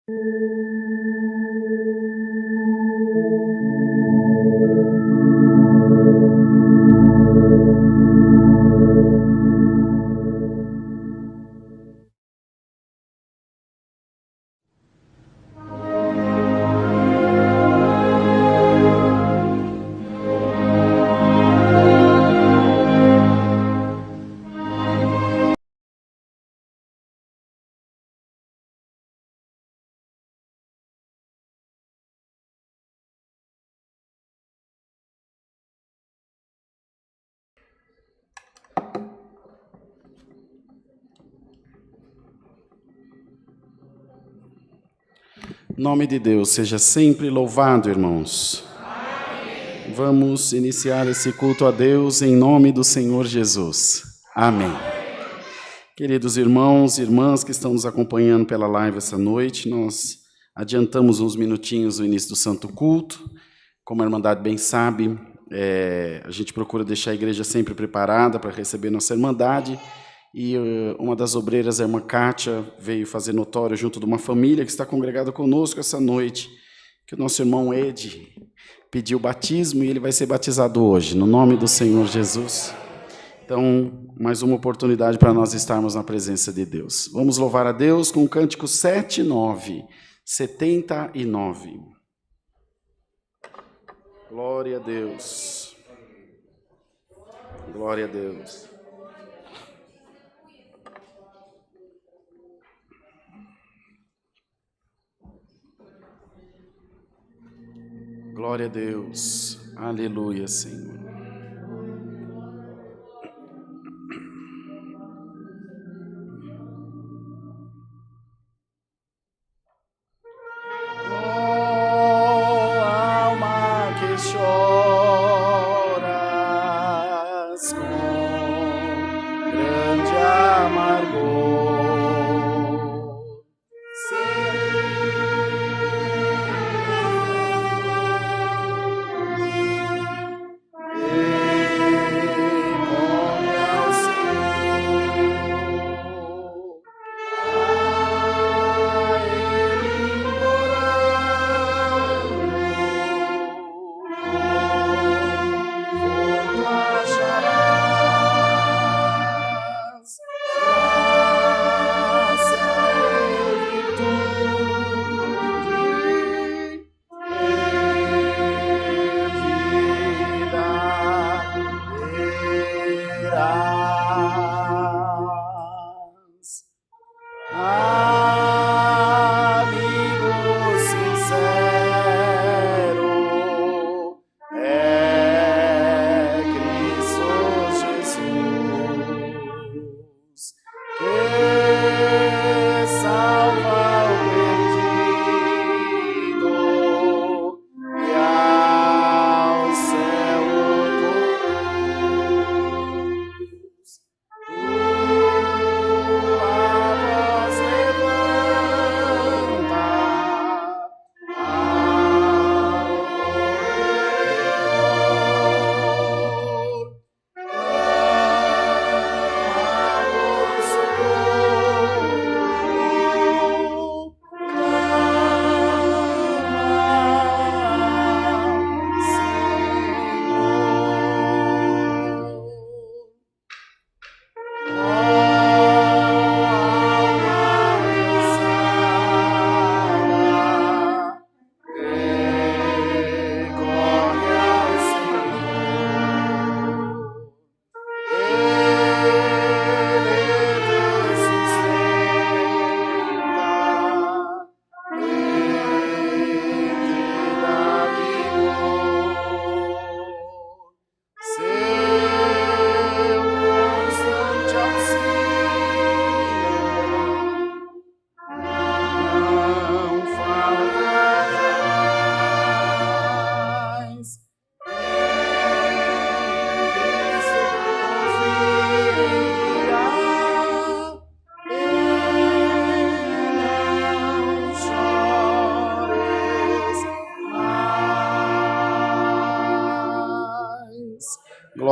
O nome de Deus seja sempre louvado, irmãos. Amém. Vamos iniciar esse culto a Deus em nome do Senhor Jesus. Amém. Queridos irmãos e irmãs que estão nos acompanhando pela live essa noite, nós adiantamos uns minutinhos o início do Santo Culto. Como a Irmandade bem sabe, a gente procura deixar a igreja sempre preparada para receber nossa Irmandade. E uma das obreiras, a irmã Kátia, veio fazer notório junto de uma família que está congregada conosco essa noite, que o nosso irmão Ed pediu batismo e ele vai ser batizado hoje, no nome do Senhor Jesus. Então, mais uma oportunidade para nós estarmos na presença de Deus. Vamos louvar a Deus com o cântico 79. Glória a Deus. Glória a Deus. Glória a Deus. Aleluia, Senhor.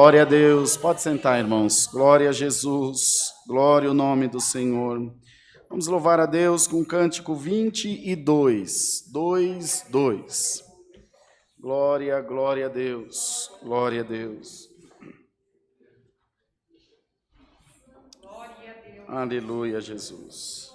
Glória a Deus. Pode sentar, irmãos. Glória a Jesus. Glória ao nome do Senhor. Vamos louvar a Deus com o cântico 22, 2, 2. Glória, glória a Deus, glória a Deus. Glória a Deus. Aleluia, Jesus.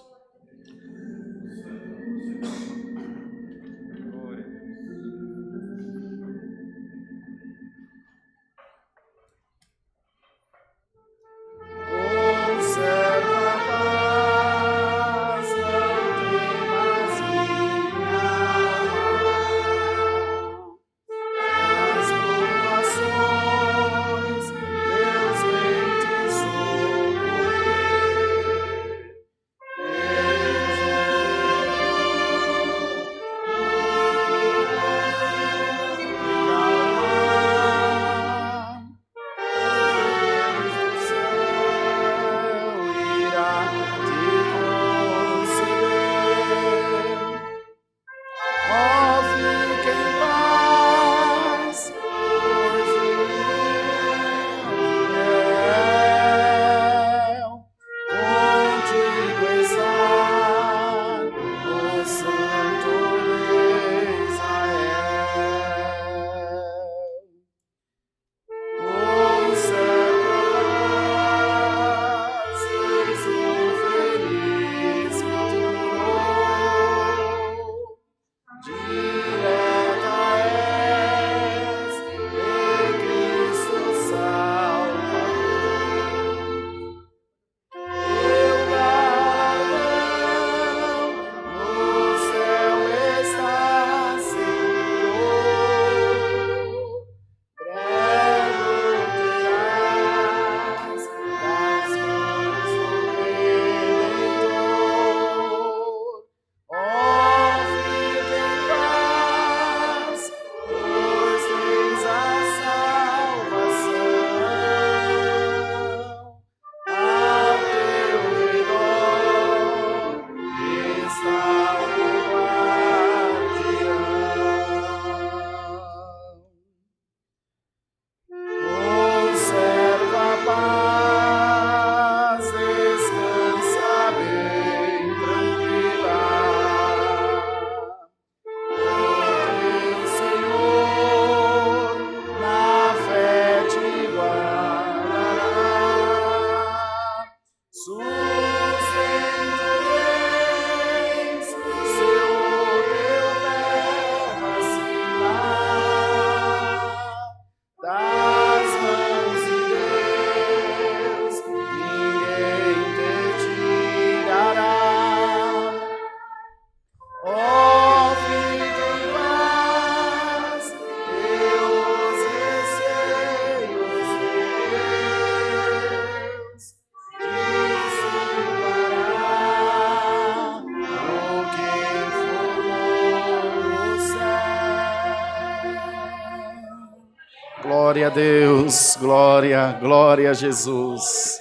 Glória a Deus, glória, glória a Jesus.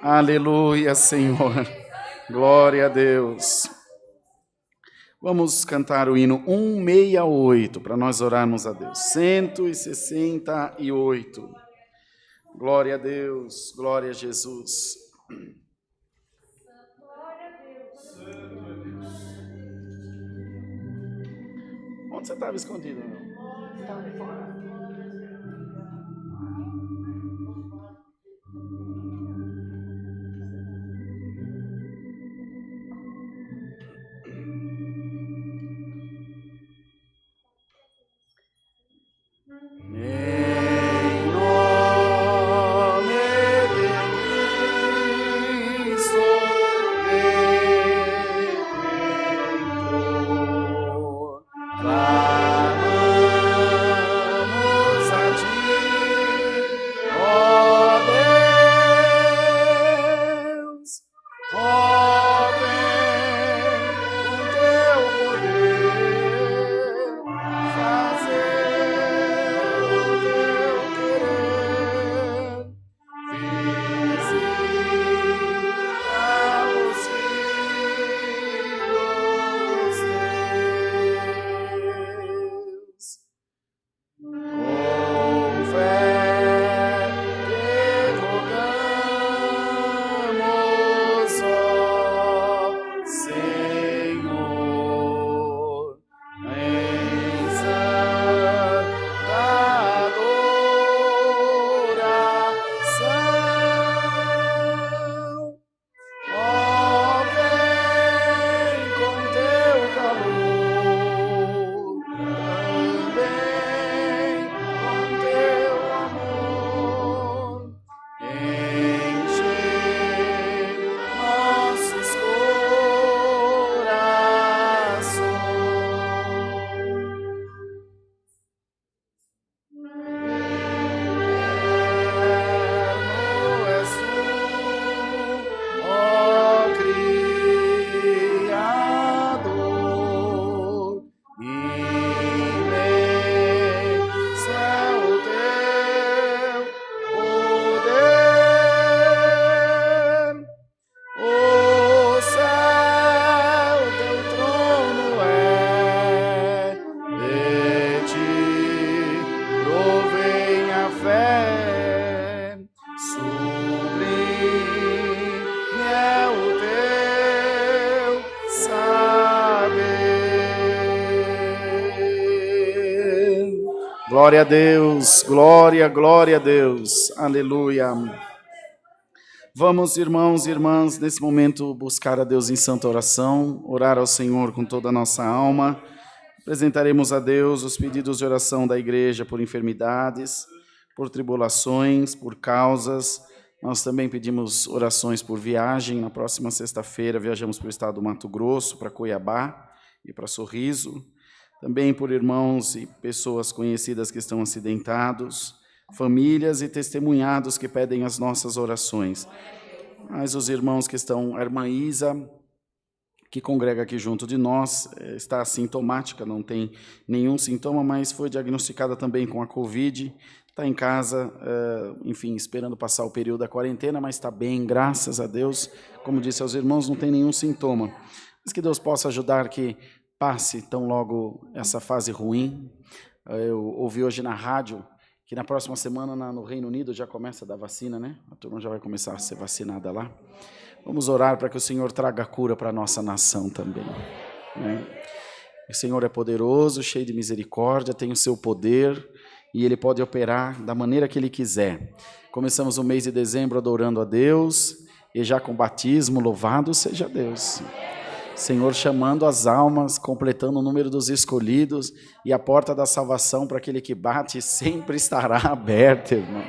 Aleluia, Senhor. Glória a Deus. Vamos cantar o hino 168 para nós orarmos a Deus. 168. Glória a Deus, glória a Jesus. Onde você estava escondido, meu? Estava de fora. Clamamos Glória a Deus, glória a Deus, aleluia. Vamos, irmãos e irmãs, nesse momento buscar a Deus em santa oração, orar ao Senhor com toda a nossa alma. Apresentaremos a Deus os pedidos de oração da igreja por enfermidades, por tribulações, por causas. Nós também pedimos orações por viagem. Na próxima sexta-feira viajamos para o estado do Mato Grosso, para Cuiabá e para Sorriso. Também por irmãos e pessoas conhecidas que estão acidentados, famílias e testemunhados que pedem as nossas orações. Mas os irmãos que estão, a irmã Isa, que congrega aqui junto de nós, está assintomática, não tem nenhum sintoma, mas foi diagnosticada também com a Covid, está em casa, enfim, esperando passar o período da quarentena, mas está bem, graças a Deus. Como disse aos irmãos, não tem nenhum sintoma. Mas que Deus possa ajudar que passe tão logo essa fase ruim. Eu ouvi hoje na rádio que na próxima semana no Reino Unido já começa a dar vacina, né? A turma já vai começar a ser vacinada lá. Vamos orar para que o Senhor traga cura para a nossa nação também, né? O Senhor é poderoso, cheio de misericórdia, tem o seu poder e Ele pode operar da maneira que Ele quiser. Começamos o mês de dezembro adorando a Deus e já com batismo, louvado seja Deus. Senhor chamando as almas, completando o número dos escolhidos, e a porta da salvação para aquele que bate sempre estará aberta, irmão.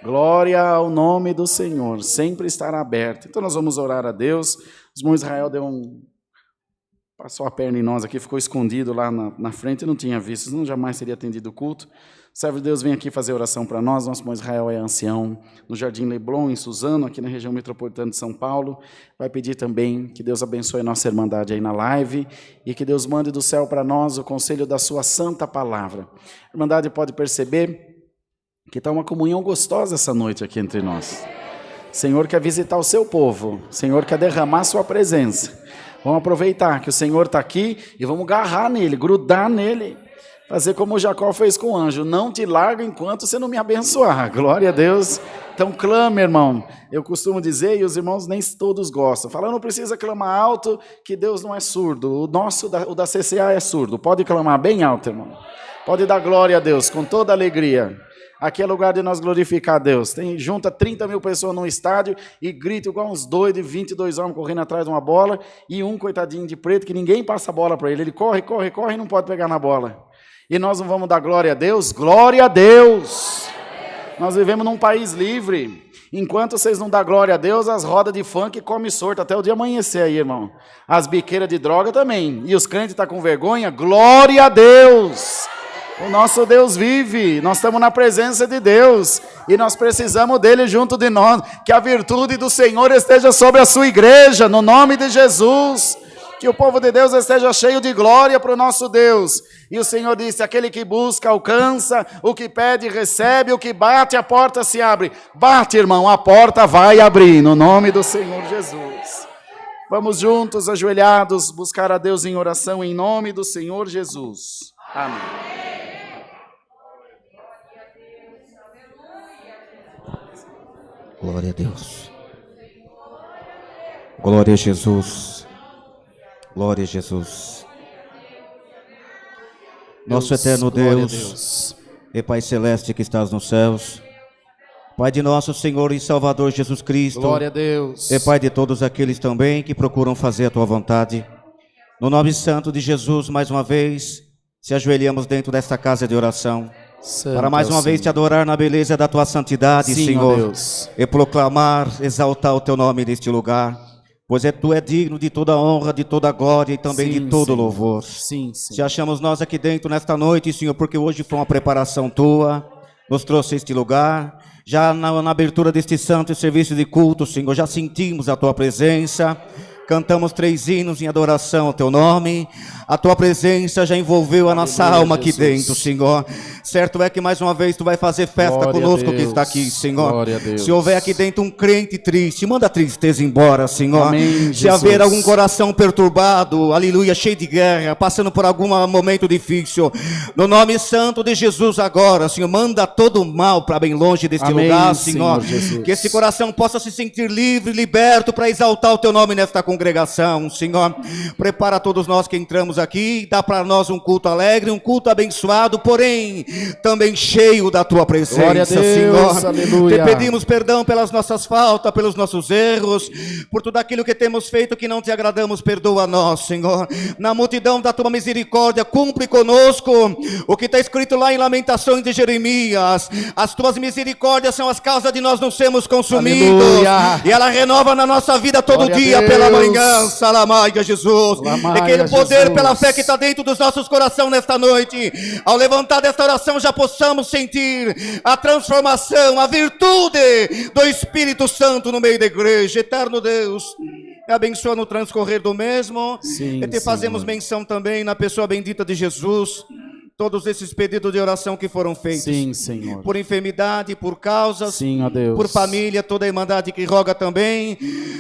Glória ao nome do Senhor, sempre estará aberta. Então nós vamos orar a Deus. Os irmãos Israel passou a perna em nós aqui, ficou escondido lá na frente, eu não tinha visto, senão jamais seria atendido o culto. O servo de Deus vem aqui fazer oração para nós. Nosso irmão Israel é ancião no Jardim Leblon, em Suzano, aqui na região metropolitana de São Paulo. Vai pedir também que Deus abençoe a nossa irmandade aí na live e que Deus mande do céu para nós o conselho da sua santa palavra. A irmandade pode perceber que está uma comunhão gostosa essa noite aqui entre nós. O Senhor quer visitar o seu povo, o Senhor quer derramar a sua presença. Vamos aproveitar que o Senhor está aqui e vamos agarrar nele, grudar nele. Fazer como Jacó fez com o anjo, não te largo enquanto você não me abençoar. Glória a Deus. Então clame, irmão. Eu costumo dizer, e os irmãos nem todos gostam, fala, não precisa clamar alto, que Deus não é surdo. O da CCA é surdo. Pode clamar bem alto, irmão. Pode dar glória a Deus, com toda alegria. Aqui é lugar de nós glorificar a Deus. Junta 30 mil pessoas num estádio e grita igual uns doidos, 22 homens correndo atrás de uma bola, e um coitadinho de preto que ninguém passa a bola para ele. Ele corre e não pode pegar na bola. E nós não vamos dar glória a Deus? Glória a Deus! Nós vivemos num país livre. Enquanto vocês não dão glória a Deus, as rodas de funk comem sorto até o dia amanhecer aí, irmão. As biqueiras de droga também. E os crentes estão com vergonha? Glória a Deus! O nosso Deus vive. Nós estamos na presença de Deus. E nós precisamos dele junto de nós. Que a virtude do Senhor esteja sobre a sua igreja, no nome de Jesus. Que o povo de Deus esteja cheio de glória para o nosso Deus. E o Senhor disse, aquele que busca, alcança, o que pede, recebe, o que bate, a porta se abre. Bate, irmão, a porta vai abrir, no nome do Senhor Jesus. Vamos juntos, ajoelhados, buscar a Deus em oração, em nome do Senhor Jesus. Amém. Glória a Deus. Glória a Jesus. Glória a Jesus. Nosso eterno Deus e Pai Celeste que estás nos céus, Pai de nosso Senhor e Salvador Jesus Cristo, glória a Deus. E Pai de todos aqueles também que procuram fazer a Tua vontade, no nome santo de Jesus, mais uma vez, se ajoelhamos dentro desta casa de oração, Santo para mais uma vez te adorar na beleza da Tua santidade, sim, Senhor, Deus. E proclamar, exaltar o Teu nome neste lugar, pois Tu é digno de toda honra, de toda glória e também sim, de todo Senhor. Louvor. Sim, sim. Te achamos nós aqui dentro nesta noite, Senhor, porque hoje foi uma preparação Tua, nos trouxe este lugar. Já na abertura deste santo serviço de culto, Senhor, já sentimos a Tua presença. Cantamos 3 hinos em adoração ao Teu nome. A Tua presença já envolveu a nossa alma aqui dentro, Senhor. Certo é que mais uma vez Tu vai fazer festa conosco que está aqui, Senhor. Se houver aqui dentro um crente triste, manda a tristeza embora, Senhor. Amém, se haver algum coração perturbado, aleluia, cheio de guerra, passando por algum momento difícil, no nome santo de Jesus agora, Senhor, manda todo o mal para bem longe deste lugar, Senhor. Que esse coração possa se sentir livre, liberto para exaltar o Teu nome nesta congregação, Senhor. Prepara todos nós que entramos aqui, dá para nós um culto alegre, um culto abençoado, porém também cheio da tua presença, glória a Deus, Senhor. aleluia. Te pedimos perdão pelas nossas faltas, pelos nossos erros, por tudo aquilo que temos feito que não te agradamos, perdoa nós, Senhor. Na multidão da tua misericórdia, cumpre conosco o que está escrito lá em Lamentações de Jeremias: as tuas misericórdias são as causas de nós não sermos consumidos, aleluia. E ela renova na nossa vida todo glória dia pela manhã, Salamaia Jesus. E aquele poder Jesus. Pela fé que está dentro dos nossos corações nesta noite, ao levantar desta oração já possamos sentir a transformação, a virtude do Espírito Santo no meio da igreja. Eterno Deus, abençoa no transcorrer do mesmo. Sim, e te fazemos menção também na pessoa bendita de Jesus, todos esses pedidos de oração que foram feitos. Sim, Senhor. Por enfermidade, por causas, sim, ó Deus. Por família, toda a irmandade que roga também.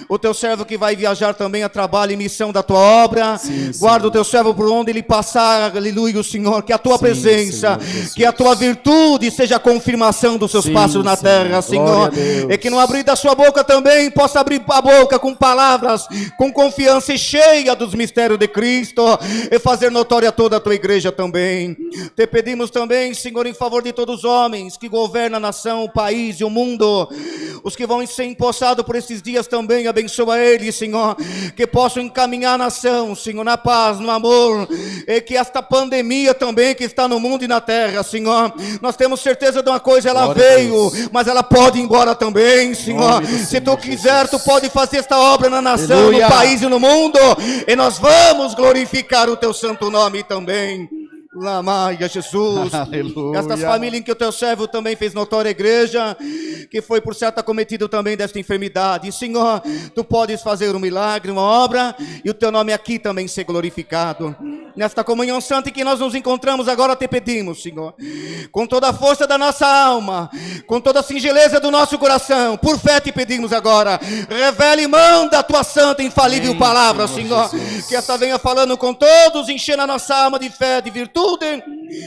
O teu servo que vai viajar também a trabalho e missão da tua obra. Sim, guarda Senhor. O teu servo por onde ele passar, aleluia, Senhor. Que a tua presença, Senhor, que a tua virtude seja a confirmação dos seus passos na terra, Senhor. E que no abrir da sua boca também possa abrir a boca com palavras, com confiança e cheia dos mistérios de Cristo, e fazer notória toda a tua igreja também. Te pedimos também, Senhor, em favor de todos os homens que governam a nação, o país e o mundo, os que vão ser empossados por esses dias também, abençoa eles, Senhor, que possam encaminhar a nação, Senhor, na paz, no amor, e que esta pandemia também que está no mundo e na terra, Senhor, nós temos certeza de uma coisa, ela glória veio, mas ela pode ir embora também, Senhor. Se tu quiser, tu pode fazer esta obra na nação, aleluia. No país e no mundo, e nós vamos glorificar o teu santo nome também. Lamaia, Jesus. Aleluia. Estas famílias em que o teu servo também fez notória a igreja, que foi por certo acometido também desta enfermidade. E, Senhor, tu podes fazer um milagre, uma obra, e o teu nome aqui também ser glorificado. Nesta comunhão santa em que nós nos encontramos agora, te pedimos, Senhor, com toda a força da nossa alma, com toda a singeleza do nosso coração, por fé te pedimos agora, revela e manda a tua santa e infalível palavra, Senhor, que esta venha falando com todos, enchendo a nossa alma de fé, de virtude,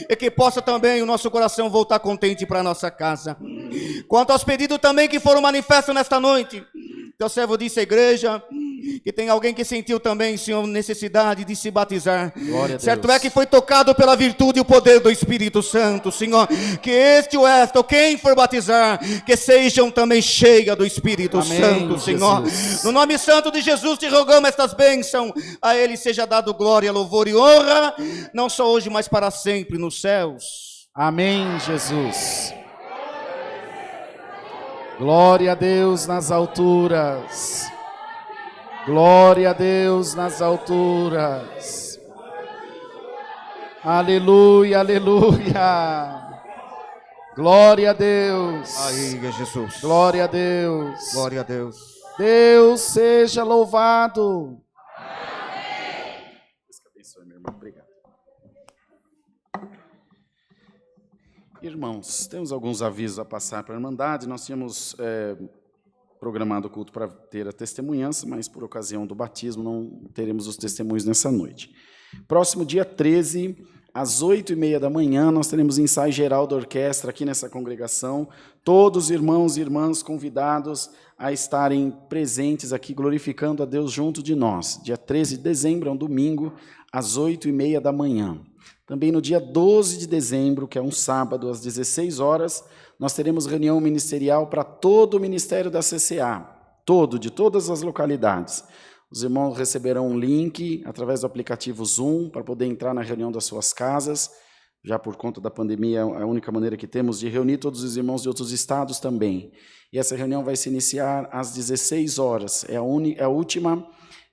e que possa também o nosso coração voltar contente para a nossa casa. Quanto aos pedidos também que foram manifestos nesta noite, teu servo disse à igreja que tem alguém que sentiu também, Senhor, necessidade de se batizar. Certo é que foi tocado pela virtude e o poder do Espírito Santo, Senhor, que este ou esta, ou quem for batizar, que sejam também cheias do Espírito Amém, Santo, Senhor. Jesus. No nome santo de Jesus te rogamos estas bênçãos, a Ele seja dado glória, louvor e honra, não só hoje, mas para sempre nos céus. Amém, Jesus. Glória a Deus nas alturas. Glória a Deus nas alturas. Aleluia, aleluia. Glória a Deus. Aí, Jesus. Glória a Deus. Glória a Deus. Deus seja louvado. Amém. Deus abençoe, meu irmão. Obrigado. Irmãos, temos alguns avisos a passar para a Irmandade. Nós tínhamos programado o culto para ter a testemunhança, mas por ocasião do batismo não teremos os testemunhos nessa noite. Próximo dia 13, às 8h30 da manhã, nós teremos ensaio geral da orquestra aqui nessa congregação. Todos os irmãos e irmãs convidados a estarem presentes aqui, glorificando a Deus junto de nós. Dia 13 de dezembro, é um domingo, às 8h30 da manhã. Também no dia 12 de dezembro, que é um sábado, às 16 horas, nós teremos reunião ministerial para todo o ministério da CCA, de todas as localidades. Os irmãos receberão um link através do aplicativo Zoom para poder entrar na reunião das suas casas. Já por conta da pandemia, é a única maneira que temos de reunir todos os irmãos de outros estados também. E essa reunião vai se iniciar às 16 horas. É a última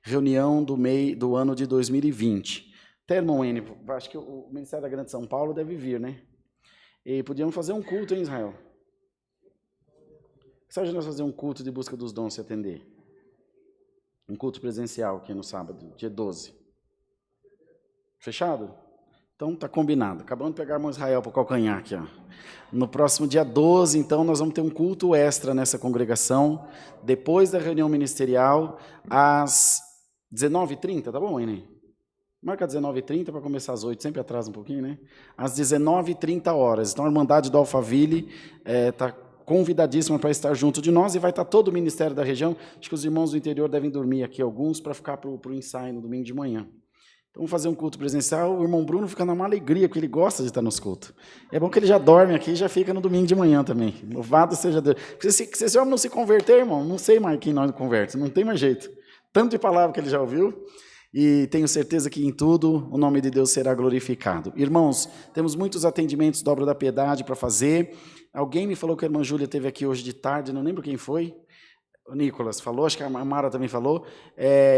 reunião do ano de 2020. Até, irmão N, acho que o Ministério da Grande São Paulo deve vir, né? E podíamos fazer um culto, hein, Israel? O que você acha de nós fazer um culto de busca dos dons se atender? Um culto presencial aqui no sábado, dia 12. Fechado? Então tá combinado. Acabamos de pegar o irmão Israel para o calcanhar aqui, ó. No próximo dia 12, então, nós vamos ter um culto extra nessa congregação, depois da reunião ministerial, às 19h30, tá bom, N? Marca 19h30 para começar às 8h, sempre atrasa um pouquinho, né? Às 19h30. Então, a Irmandade do Alphaville está convidadíssima para estar junto de nós, e vai estar todo o ministério da região. Acho que os irmãos do interior devem dormir aqui, alguns, para ficar para o ensaio no domingo de manhã. Então, vamos fazer um culto presencial. O irmão Bruno fica numa alegria, porque ele gosta de estar nos cultos. É bom que ele já dorme aqui e já fica no domingo de manhã também. Louvado seja Deus. Porque se esse homem não se converter, irmão, não sei mais quem não converte, não tem mais jeito. Tanto de palavra que ele já ouviu, e tenho certeza que em tudo o nome de Deus será glorificado. Irmãos, temos muitos atendimentos da Obra da Piedade para fazer. Alguém me falou que a irmã Júlia esteve aqui hoje de tarde, não lembro quem foi. O Nicolas falou, acho que a Mara também falou.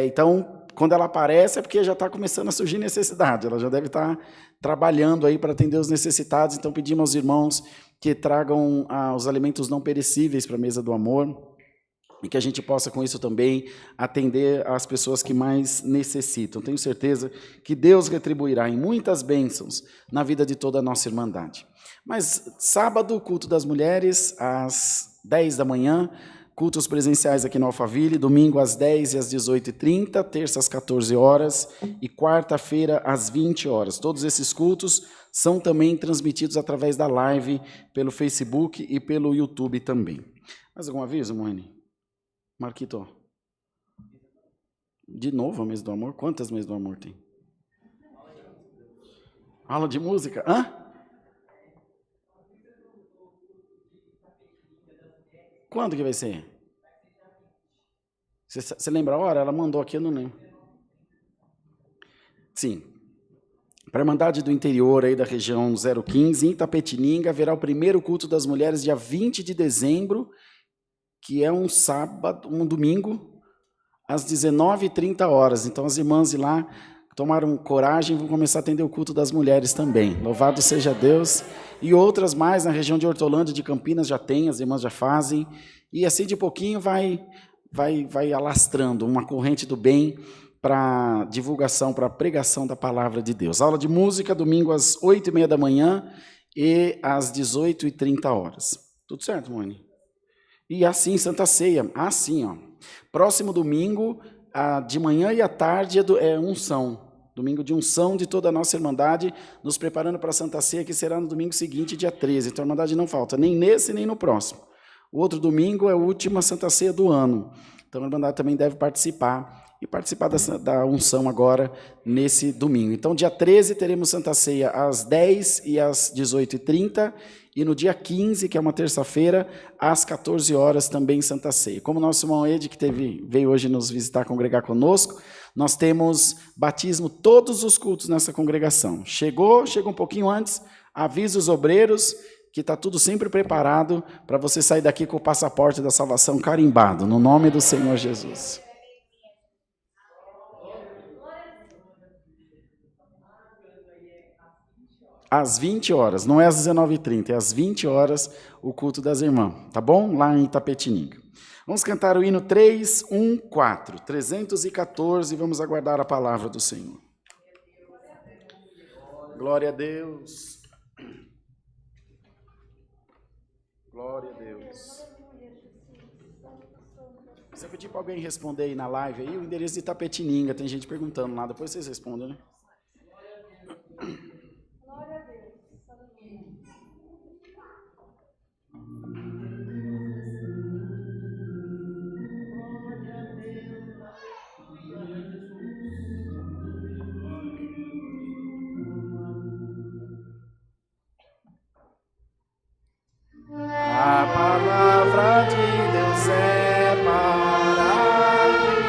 Então, quando ela aparece é porque já está começando a surgir necessidade. Ela já deve estar trabalhando aí para atender os necessitados. Então, pedimos aos irmãos que tragam os alimentos não perecíveis para a mesa do amor, e que a gente possa, com isso também, atender as pessoas que mais necessitam. Tenho certeza que Deus retribuirá em muitas bênçãos na vida de toda a nossa irmandade. Mas, sábado, culto das mulheres, às 10 da manhã, cultos presenciais aqui no Alphaville, domingo às 10 e às 18h30, terça às 14 horas e quarta-feira às 20 horas. Todos esses cultos são também transmitidos através da live pelo Facebook e pelo YouTube também. Mais algum aviso, Moine? Marquito, de novo a mesa do amor? Quantas mesas do amor tem? Aula de música? Hã? Quando que vai ser? Você lembra a hora? Ela mandou aqui, eu não lembro. Sim. Para a Irmandade do Interior aí da região 015, em Itapetininga, haverá o primeiro culto das mulheres dia 20 de dezembro, que é um sábado, um domingo, às 19h30. Então, as irmãs de lá tomaram coragem e vão começar a atender o culto das mulheres também. Louvado seja Deus. E outras mais na região de Hortolândia, de Campinas, já tem, as irmãs já fazem. E assim, de pouquinho, vai alastrando uma corrente do bem para divulgação, para pregação da palavra de Deus. Aula de música, domingo às 8h30 da manhã e às 18h30. Tudo certo, Mônica? E assim, Santa Ceia, assim, ó. Próximo domingo, de manhã e à tarde, é unção. Domingo de unção de toda a nossa Irmandade, nos preparando para a Santa Ceia, que será no domingo seguinte, dia 13. Então a Irmandade não falta, nem nesse, nem no próximo. O outro domingo é a última Santa Ceia do ano. Então a Irmandade também deve participar, e participar da unção agora, nesse domingo. Então, dia 13, teremos Santa Ceia às 10 e às 18h30, e no dia 15, que é uma terça-feira, às 14 horas, também Santa Ceia. Como o nosso irmão Ed, que veio hoje nos visitar, congregar conosco, nós temos batismo todos os cultos nessa congregação. Chega um pouquinho antes, avisa os obreiros, que está tudo sempre preparado para você sair daqui com o passaporte da salvação carimbado, no nome do Senhor Jesus. Às 20 horas, não é às 19h30, é às 20 horas o culto das irmãs, tá bom? Lá em Itapetininga. Vamos cantar o hino 314, 314, e vamos aguardar a palavra do Senhor. Glória a Deus. Glória a Deus. Se eu pedir para alguém responder aí na live, aí, o endereço de Itapetininga, tem gente perguntando lá, depois vocês respondem, né? Glória a Deus. A palavra de Deus é para mim,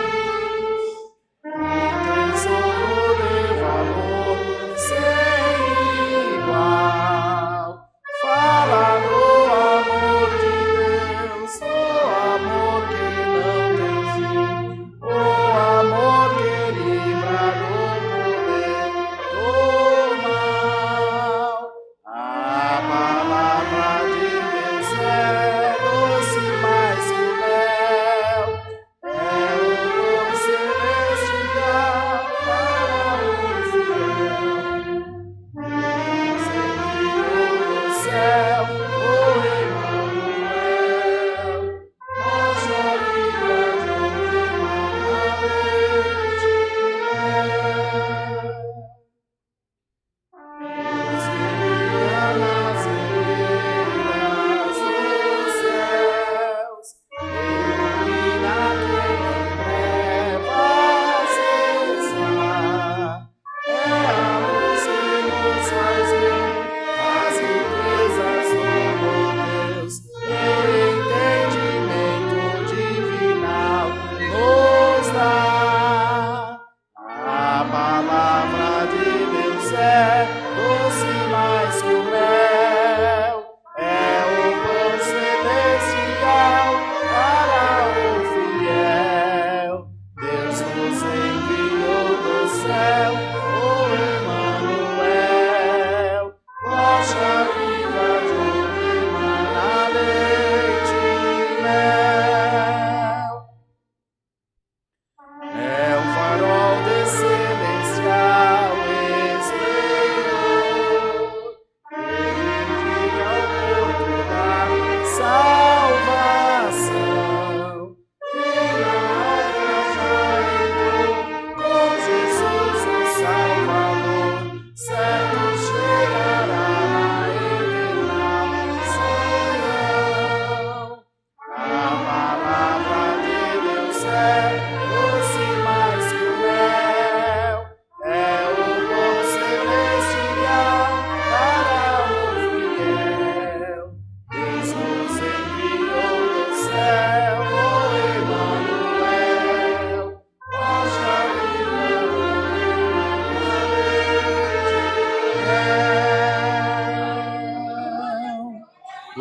um tesouro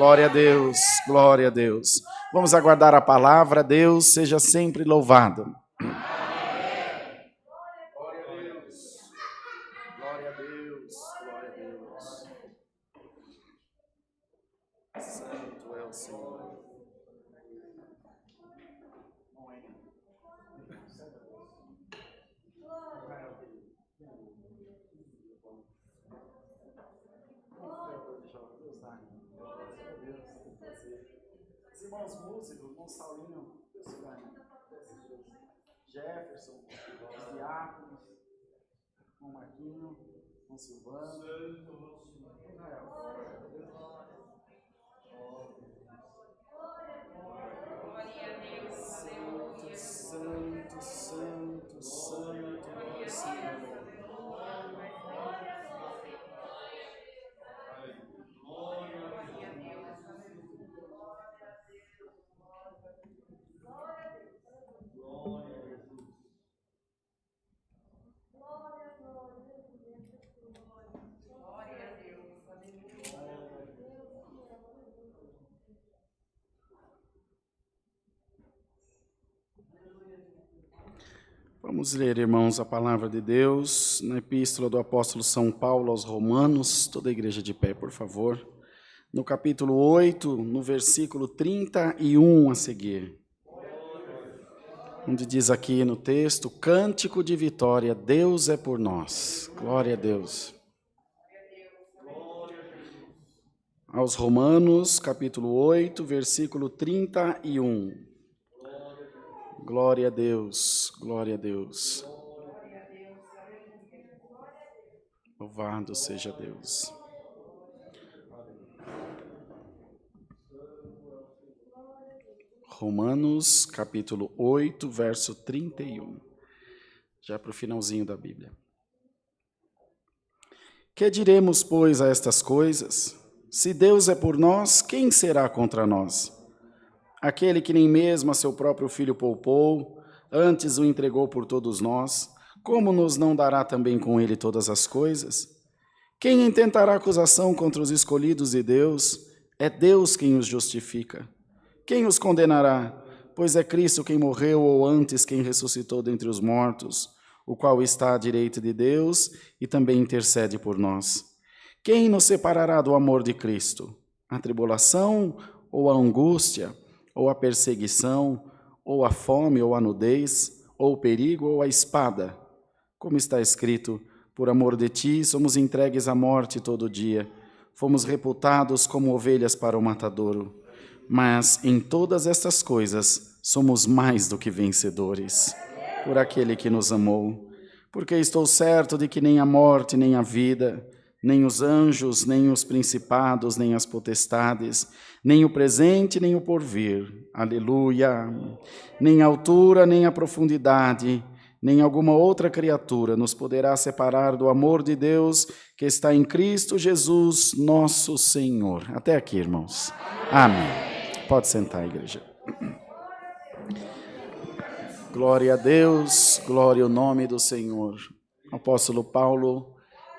Glória a Deus, glória a Deus. Vamos aguardar a palavra. Deus seja sempre louvado. Glória a Deus, glória a Deus, glória a Deus. Santo é o Senhor. Os irmãos músicos, irmão Saulinho, Jefferson, os diáconos, irmão Marquinho, irmão Silvano, Santo, Santo, Santo é o Senhor. Vamos ler, irmãos, a palavra de Deus na epístola do apóstolo São Paulo aos Romanos. Toda a igreja de pé, por favor. No capítulo 8, no versículo 31 a seguir. Onde diz aqui no texto, cântico de vitória, Deus é por nós. Glória a Deus. Aos Romanos, capítulo 8, versículo 31. Glória a Deus, glória a Deus. Louvado seja Deus. Romanos, capítulo 8, verso 31. Já para o finalzinho da Bíblia. Que diremos, pois, a estas coisas? Se Deus é por nós, quem será contra nós? Aquele que nem mesmo a seu próprio Filho poupou, antes o entregou por todos nós, como nos não dará também com ele todas as coisas? Quem intentará acusação contra os escolhidos de Deus? É Deus quem os justifica. Quem os condenará? Pois é Cristo quem morreu, ou antes quem ressuscitou dentre os mortos, o qual está à direita de Deus e também intercede por nós. Quem nos separará do amor de Cristo? A tribulação ou a angústia? Ou a perseguição, ou a fome, ou a nudez, ou o perigo, ou a espada. Como está escrito, por amor de ti somos entregues à morte todo dia, fomos reputados como ovelhas para o matadouro. Mas em todas estas coisas somos mais do que vencedores, por aquele que nos amou. Porque estou certo de que nem a morte, nem a vida, nem os anjos, nem os principados, nem as potestades, nem o presente, nem o porvir, aleluia, nem a altura, nem a profundidade, nem alguma outra criatura nos poderá separar do amor de Deus que está em Cristo Jesus, nosso Senhor. Até aqui, irmãos. Amém. Pode sentar, igreja. Glória a Deus, glória ao nome do Senhor. O apóstolo Paulo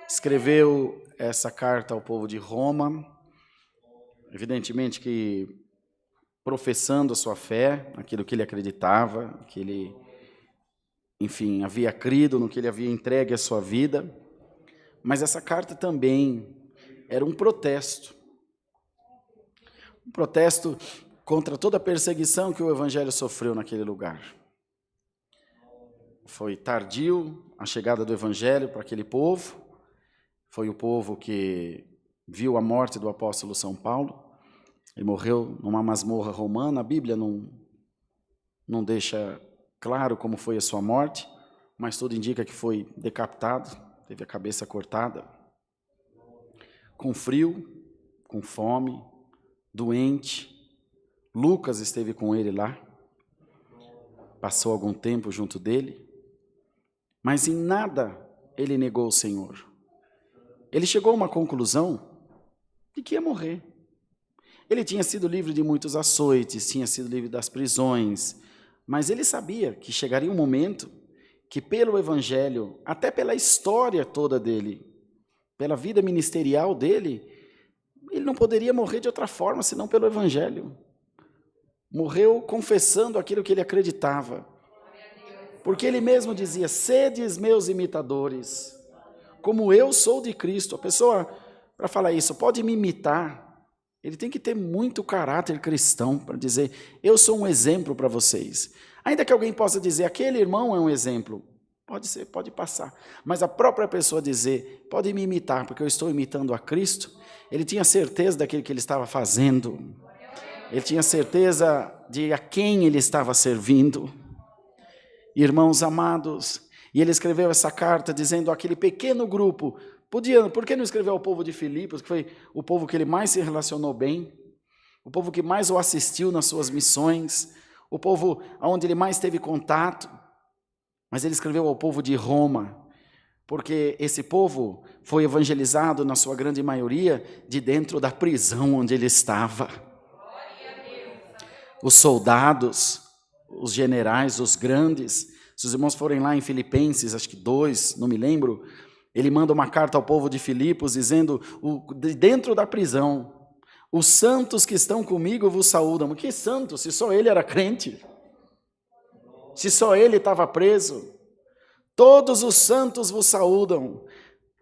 escreveu essa carta ao povo de Roma, evidentemente que professando a sua fé, aquilo que ele acreditava, que ele, enfim, havia crido, no que ele havia entregue a sua vida, mas essa carta também era um protesto contra toda a perseguição que o evangelho sofreu naquele lugar. Foi tardio a chegada do evangelho para aquele povo, foi o povo que viu a morte do apóstolo São Paulo. Ele morreu numa masmorra romana. A Bíblia não deixa claro como foi a sua morte, mas tudo indica que foi decapitado, teve a cabeça cortada, com frio, com fome, doente. Lucas esteve com ele lá, passou algum tempo junto dele, mas em nada ele negou o Senhor. Ele chegou a uma conclusão de que ia morrer. Ele tinha sido livre de muitos açoites, tinha sido livre das prisões, mas ele sabia que chegaria um momento que pelo Evangelho, até pela história toda dele, pela vida ministerial dele, ele não poderia morrer de outra forma, senão pelo Evangelho. Morreu confessando aquilo que ele acreditava. Porque ele mesmo dizia, sedes meus imitadores, como eu sou de Cristo. A pessoa, para falar isso, pode me imitar. Ele tem que ter muito caráter cristão para dizer, eu sou um exemplo para vocês. Ainda que alguém possa dizer, aquele irmão é um exemplo. Pode ser, pode passar. Mas a própria pessoa dizer, pode me imitar, porque eu estou imitando a Cristo. Ele tinha certeza daquilo que ele estava fazendo. Ele tinha certeza de a quem ele estava servindo. Irmãos amados, e ele escreveu essa carta dizendo aquele pequeno grupo, por que não escreveu ao povo de Filipos, que foi o povo que ele mais se relacionou bem, o povo que mais o assistiu nas suas missões, o povo onde ele mais teve contato, mas ele escreveu ao povo de Roma, porque esse povo foi evangelizado na sua grande maioria de dentro da prisão onde ele estava. Os soldados, os generais, os grandes, se os irmãos forem lá em Filipenses, acho que 2, não me lembro, ele manda uma carta ao povo de Filipos dizendo, dentro da prisão, os santos que estão comigo vos saúdam. Que santos? Se só ele era crente, se só ele estava preso, todos os santos vos saúdam,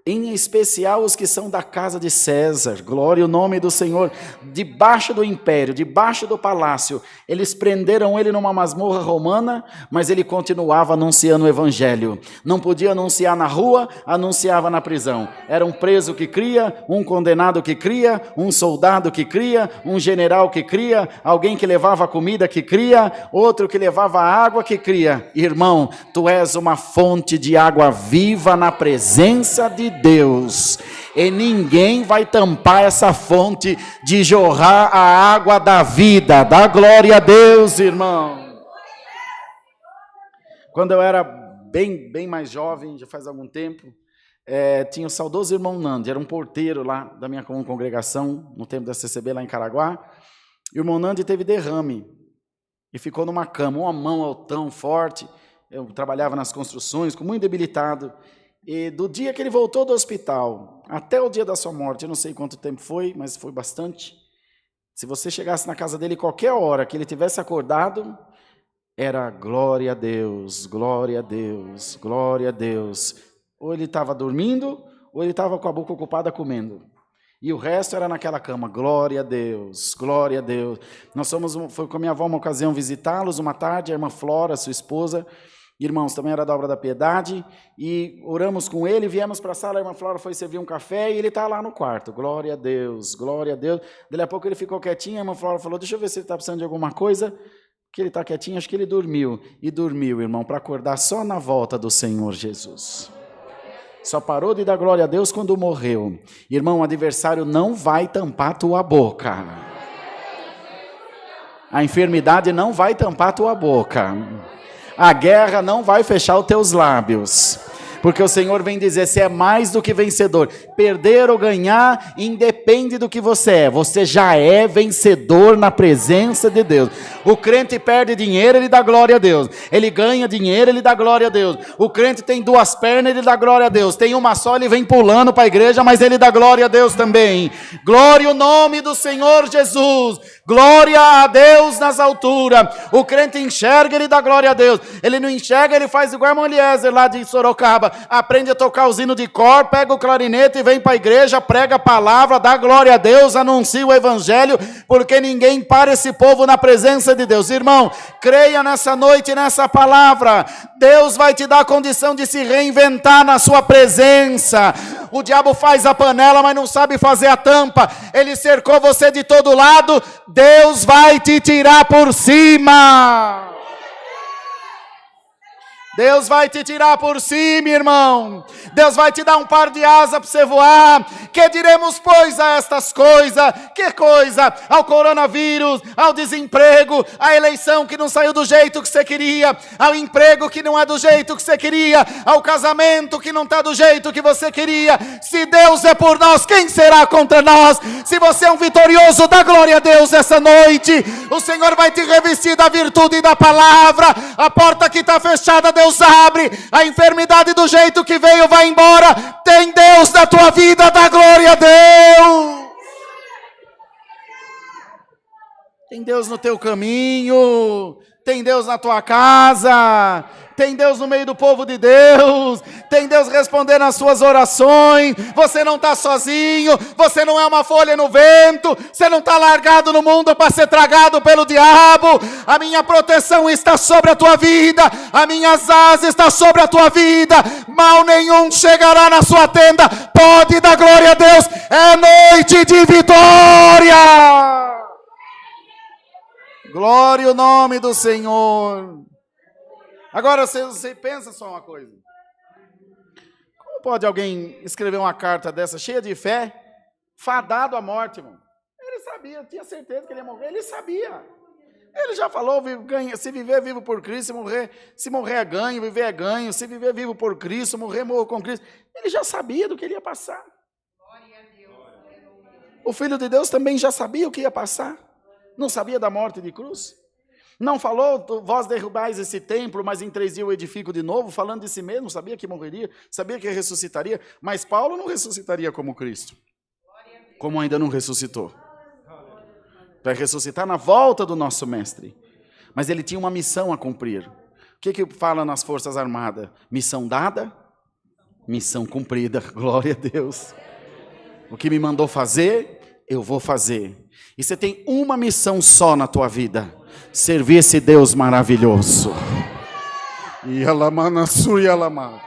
em especial os que são da casa de César, glória ao nome do Senhor, debaixo do império, debaixo do palácio, eles prenderam ele numa masmorra romana, mas ele continuava anunciando o evangelho, não podia anunciar na rua, anunciava na prisão, era um preso que cria, um condenado que cria, um soldado que cria, um general que cria, alguém que levava comida que cria, outro que levava água que cria. Irmão, tu és uma fonte de água viva na presença de Deus, e ninguém vai tampar essa fonte de jorrar a água da vida. Dá glória a Deus, irmão. Quando eu era bem mais jovem, já faz algum tempo, tinha o saudoso irmão Nandi, era um porteiro lá da minha congregação, no tempo da CCB lá em Caraguá, e o irmão Nandi teve derrame, e ficou numa cama, uma mão altão, forte, eu trabalhava nas construções, muito debilitado. E do dia que ele voltou do hospital, até o dia da sua morte, eu não sei quanto tempo foi, mas foi bastante. Se você chegasse na casa dele qualquer hora que ele tivesse acordado, era glória a Deus, glória a Deus, glória a Deus. Ou ele estava dormindo, ou ele estava com a boca ocupada comendo. E o resto era naquela cama, glória a Deus, glória a Deus. Foi com a minha avó uma ocasião visitá-los, uma tarde, a irmã Flora, sua esposa, irmãos, também era da obra da piedade, e oramos com ele, viemos para a sala, a irmã Flora foi servir um café, e ele está lá no quarto, glória a Deus, glória a Deus. Daí a pouco ele ficou quietinho, a irmã Flora falou, deixa eu ver se ele está precisando de alguma coisa, que ele está quietinho, acho que ele dormiu, e dormiu, irmão, para acordar só na volta do Senhor Jesus. Só parou de dar glória a Deus quando morreu. Irmão, o adversário não vai tampar tua boca. A enfermidade não vai tampar tua boca. A guerra não vai fechar os teus lábios, porque o Senhor vem dizer, você é mais do que vencedor. Perder ou ganhar, independe do que você já é vencedor na presença de Deus. O crente perde dinheiro, ele dá glória a Deus. Ele ganha dinheiro, ele dá glória a Deus. O crente tem 2 pernas, ele dá glória a Deus. Tem uma só, ele vem pulando para a igreja, mas ele dá glória a Deus também. Glória ao nome do Senhor Jesus. Glória a Deus nas alturas. O crente enxerga, ele dá glória a Deus. Ele não enxerga, ele faz igual a irmã Eliezer lá de Sorocaba. Aprende a tocar o hino de cor, pega o clarinete e vem para a igreja, prega a palavra, dá glória a Deus, anuncia o evangelho, porque ninguém para esse povo na presença de Deus. Irmão, creia nessa noite, nessa palavra. Deus vai te dar a condição de se reinventar na sua presença. O diabo faz a panela, mas não sabe fazer a tampa. Ele cercou você de todo lado. Deus vai te tirar por cima. Deus vai te tirar por cima, irmão. Deus vai te dar um par de asas para você voar. Que diremos, pois, a estas coisas? Que coisa? Ao coronavírus, ao desemprego, à eleição que não saiu do jeito que você queria, ao emprego que não é do jeito que você queria, ao casamento que não está do jeito que você queria. Se Deus é por nós, quem será contra nós? Se você é um vitorioso, dá glória a Deus essa noite. O Senhor vai te revestir da virtude e da palavra. A porta que está fechada, Deus abre. A enfermidade do jeito que veio vai embora. Tem Deus na tua vida, dá glória a Deus. Tem Deus no teu caminho, tem Deus na tua casa, tem Deus no meio do povo de Deus, tem Deus respondendo as suas orações. Você não está sozinho, você não é uma folha no vento, você não está largado no mundo para ser tragado pelo diabo. A minha proteção está sobre a tua vida, as minhas asas estão sobre a tua vida, mal nenhum chegará na sua tenda. Pode dar glória a Deus, é noite de vitória. Glória ao nome do Senhor. Agora você pensa só uma coisa. Como pode alguém escrever uma carta dessa cheia de fé, fadado à morte, irmão? Ele sabia, tinha certeza que ele ia morrer, ele sabia. Ele já falou, se viver vivo por Cristo, se morrer é ganho, viver é ganho, se viver vivo por Cristo, morro com Cristo. Ele já sabia do que ele ia passar. O Filho de Deus também já sabia o que ia passar. Não sabia da morte de cruz? Não falou, vós derrubais esse templo, mas em 3 dias eu edifico de novo, falando de si mesmo, sabia que morreria, sabia que ressuscitaria, mas Paulo não ressuscitaria como Cristo, como ainda não ressuscitou. Vai ressuscitar na volta do nosso mestre. Mas ele tinha uma missão a cumprir. O que fala nas Forças Armadas? Missão dada, missão cumprida. Glória a Deus. O que me mandou fazer, eu vou fazer. E você tem uma missão só na tua vida: servir esse Deus maravilhoso. Yalamanasu Yalamar,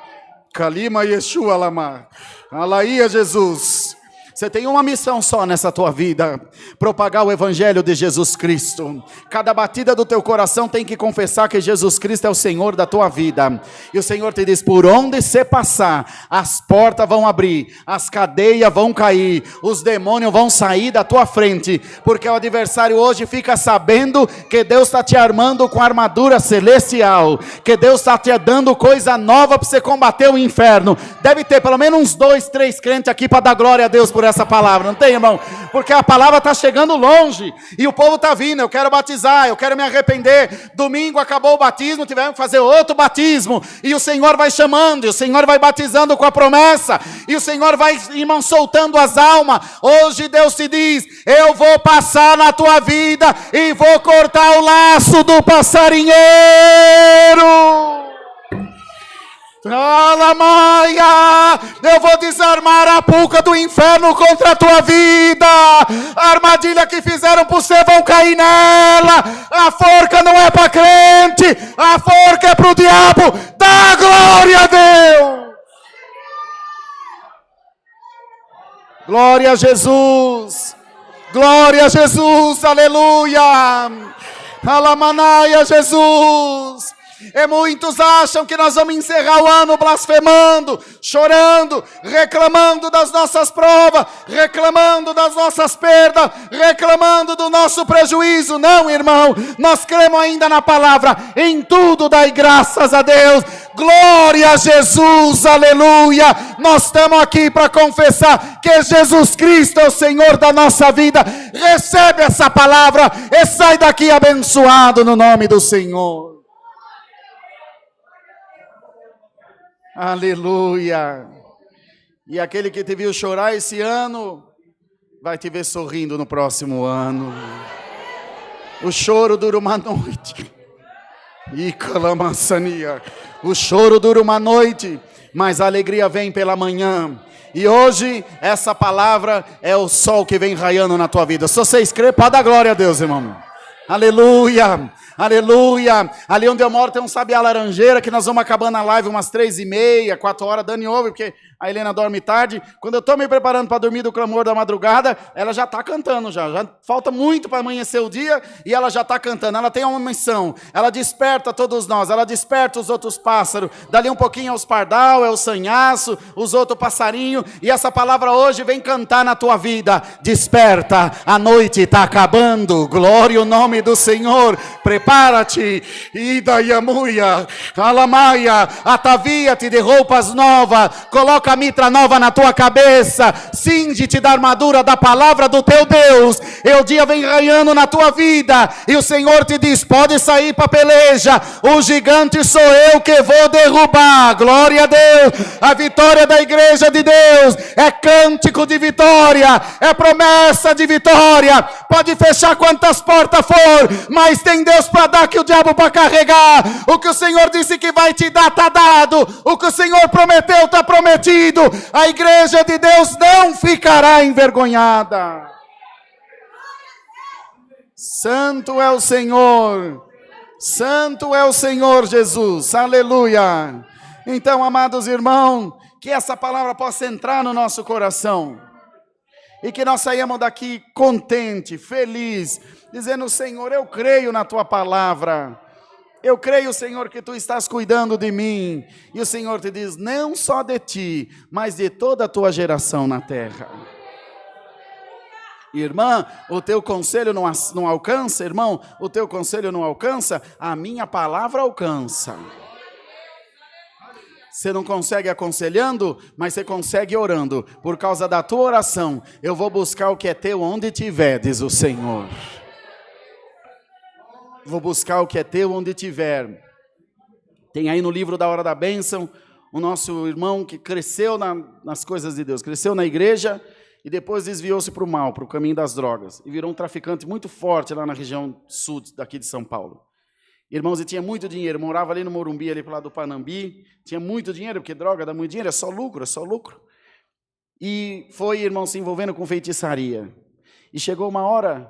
Kalima Yeshua Alamar, Alaia Jesus. Você tem uma missão só nessa tua vida: propagar o Evangelho de Jesus Cristo. Cada batida do teu coração tem que confessar que Jesus Cristo é o Senhor da tua vida. E o Senhor te diz: por onde você passar, as portas vão abrir, as cadeias vão cair, os demônios vão sair da tua frente, porque o adversário hoje fica sabendo que Deus está te armando com armadura celestial, que Deus está te dando coisa nova para você combater o inferno. Deve ter pelo menos uns 2, 3 crentes aqui para dar glória a Deus por essa palavra, não tem, irmão? Porque a palavra está chegando longe e o povo está vindo. Eu quero batizar, eu quero me arrepender. Domingo acabou o batismo, tivemos que fazer outro batismo, e o Senhor vai chamando, e o Senhor vai batizando com a promessa, e o Senhor vai, irmão, soltando as almas. Hoje Deus te diz: eu vou passar na tua vida e vou cortar o laço do passarinheiro. Alamaia, eu vou desarmar a pulca do inferno contra a tua vida. A armadilha que fizeram por você vão cair nela. A forca não é para crente, a forca é para o diabo. Dá glória a Deus. Glória a Jesus. Glória a Jesus, aleluia. Alamanaia, Jesus. E muitos acham que nós vamos encerrar o ano blasfemando, chorando, reclamando das nossas provas, reclamando das nossas perdas, reclamando do nosso prejuízo. Não, irmão, nós cremos ainda na palavra: em tudo dai graças a Deus. Glória a Jesus, aleluia. Nós estamos aqui para confessar que Jesus Cristo é o Senhor da nossa vida. Recebe essa palavra e sai daqui abençoado no nome do Senhor. Aleluia. E aquele que te viu chorar esse ano vai te ver sorrindo no próximo ano. O choro dura uma noite. E calamaçania. O choro dura uma noite, mas a alegria vem pela manhã. E hoje essa palavra é o sol que vem raiando na tua vida. Se você crê, pode dar glória a Deus, irmão. Aleluia. Aleluia. Ali onde eu moro tem um sabiá laranjeira, que nós vamos acabando a live umas 3h30, 4 horas, dando over, porque a Helena dorme tarde. Quando eu estou me preparando para dormir do clamor da madrugada, ela já está cantando já falta muito para amanhecer o dia, e ela já está cantando. Ela tem uma missão, ela desperta todos nós, ela desperta os outros pássaros, dali um pouquinho é os pardal, é o sanhaço, os outros passarinhos, e essa palavra hoje vem cantar na tua vida: desperta, a noite está acabando, glória ao nome do Senhor. Prepara-te, Ida Yamuia, Alamaia, atavia-te de roupas novas, coloca a mitra nova na tua cabeça, cinge-te da armadura da palavra do teu Deus, e o dia vem raiando na tua vida, e o Senhor te diz, pode sair para a peleja, o gigante sou eu que vou derrubar, glória a Deus, a vitória da igreja de Deus, é cântico de vitória, é promessa de vitória, pode fechar quantas portas for, mas tem Deus para dar que o diabo para carregar, o que o Senhor disse que vai te dar, está dado, o que o Senhor prometeu, está prometido, a igreja de Deus não ficará envergonhada. Santo é o Senhor, Santo é o Senhor Jesus, aleluia. Então, amados irmãos, que essa palavra possa entrar no nosso coração, e que nós saímos daqui contente, feliz, dizendo, Senhor, eu creio na tua palavra, eu creio, Senhor, que tu estás cuidando de mim, e o Senhor te diz, não só de ti, mas de toda a tua geração na terra. Irmã, o teu conselho não alcança, irmão, o teu conselho não alcança, a minha palavra alcança. Você não consegue aconselhando, mas você consegue orando. Por causa da tua oração, eu vou buscar o que é teu onde tiver, diz o Senhor. Vou buscar o que é teu onde tiver. Tem aí no livro da Hora da Bênção, o nosso irmão que cresceu nas coisas de Deus, cresceu na igreja e depois desviou-se para o mal, para o caminho das drogas. E virou um traficante muito forte lá na região sul daqui de São Paulo. Irmãos, e tinha muito dinheiro, morava ali no Morumbi, ali para lá do Panambi, tinha muito dinheiro, porque droga dá muito dinheiro, é só lucro, é só lucro. E foi, irmão, se envolvendo com feitiçaria. E chegou uma hora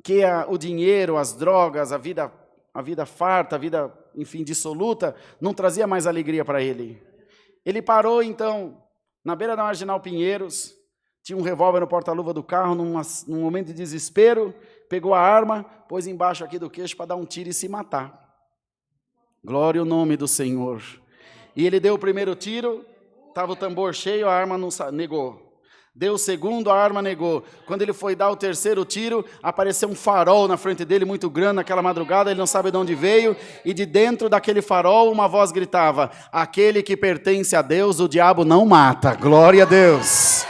que o dinheiro, as drogas, a vida farta, a vida, enfim, dissoluta, não trazia mais alegria para ele. Ele parou, então, na beira da Marginal Pinheiros, tinha um revólver no porta-luva do carro, num momento de desespero, pegou a arma, pôs embaixo aqui do queixo para dar um tiro e se matar. Glória ao nome do Senhor. E ele deu o primeiro tiro, estava o tambor cheio, a arma não negou. Deu o segundo, a arma negou. Quando ele foi dar o terceiro tiro, apareceu um farol na frente dele, muito grande, naquela madrugada, ele não sabe de onde veio, e de dentro daquele farol uma voz gritava, aquele que pertence a Deus, o diabo não mata. Glória a Deus.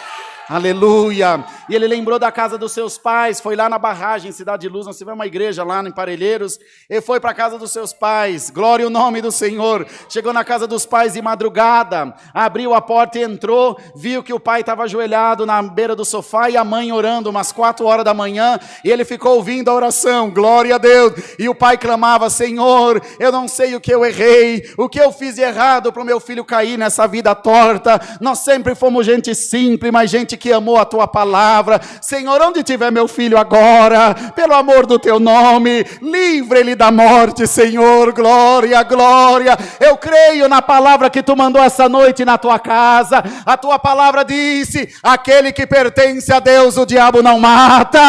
Aleluia, e ele lembrou da casa dos seus pais, foi lá na barragem, Cidade de Luz, nós tivemos uma igreja lá em Parelheiros, ele foi para a casa dos seus pais, glória ao nome do Senhor, chegou na casa dos pais de madrugada, abriu a porta e entrou, viu que o pai estava ajoelhado na beira do sofá e a mãe orando umas 4 horas da manhã, e ele ficou ouvindo a oração, glória a Deus, e o pai clamava, Senhor, eu não sei o que eu errei, o que eu fiz de errado para o meu filho cair nessa vida torta, nós sempre fomos gente simples, mas gente que amou a tua palavra, Senhor, onde tiver meu filho agora, pelo amor do teu nome, livre ele da morte, Senhor, glória, glória, eu creio na palavra que tu mandou essa noite na tua casa, a tua palavra disse, aquele que pertence a Deus, o diabo não mata,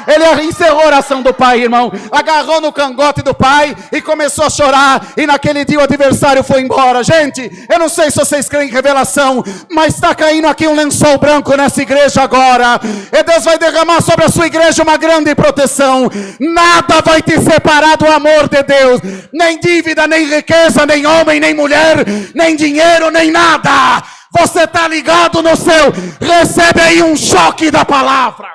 ele encerrou a oração do pai, irmão, agarrou no cangote do pai e começou a chorar, e naquele dia o adversário foi embora. Gente, eu não sei se vocês creem em revelação, mas está caindo aqui um lençol branco nessa igreja agora, e Deus vai derramar sobre a sua igreja uma grande proteção, nada vai te separar do amor de Deus, nem dívida, nem riqueza, nem homem, nem mulher, nem dinheiro, nem nada, você está ligado no céu, recebe aí um choque da palavra,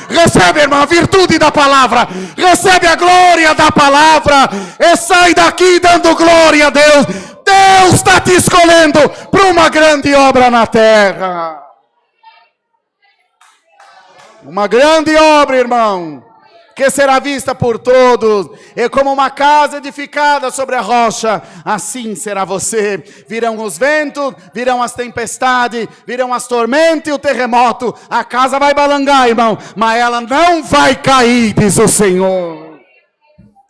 recebe, irmã, a virtude da palavra, recebe a glória da palavra, e sai daqui dando glória a Deus. Deus está te escolhendo para uma grande obra na terra. Uma grande obra, irmão, que será vista por todos, e como uma casa edificada sobre a rocha, assim será você. Virão os ventos, virão as tempestades, virão as tormentas e o terremoto, a casa vai balançar, irmão, mas ela não vai cair, diz o Senhor.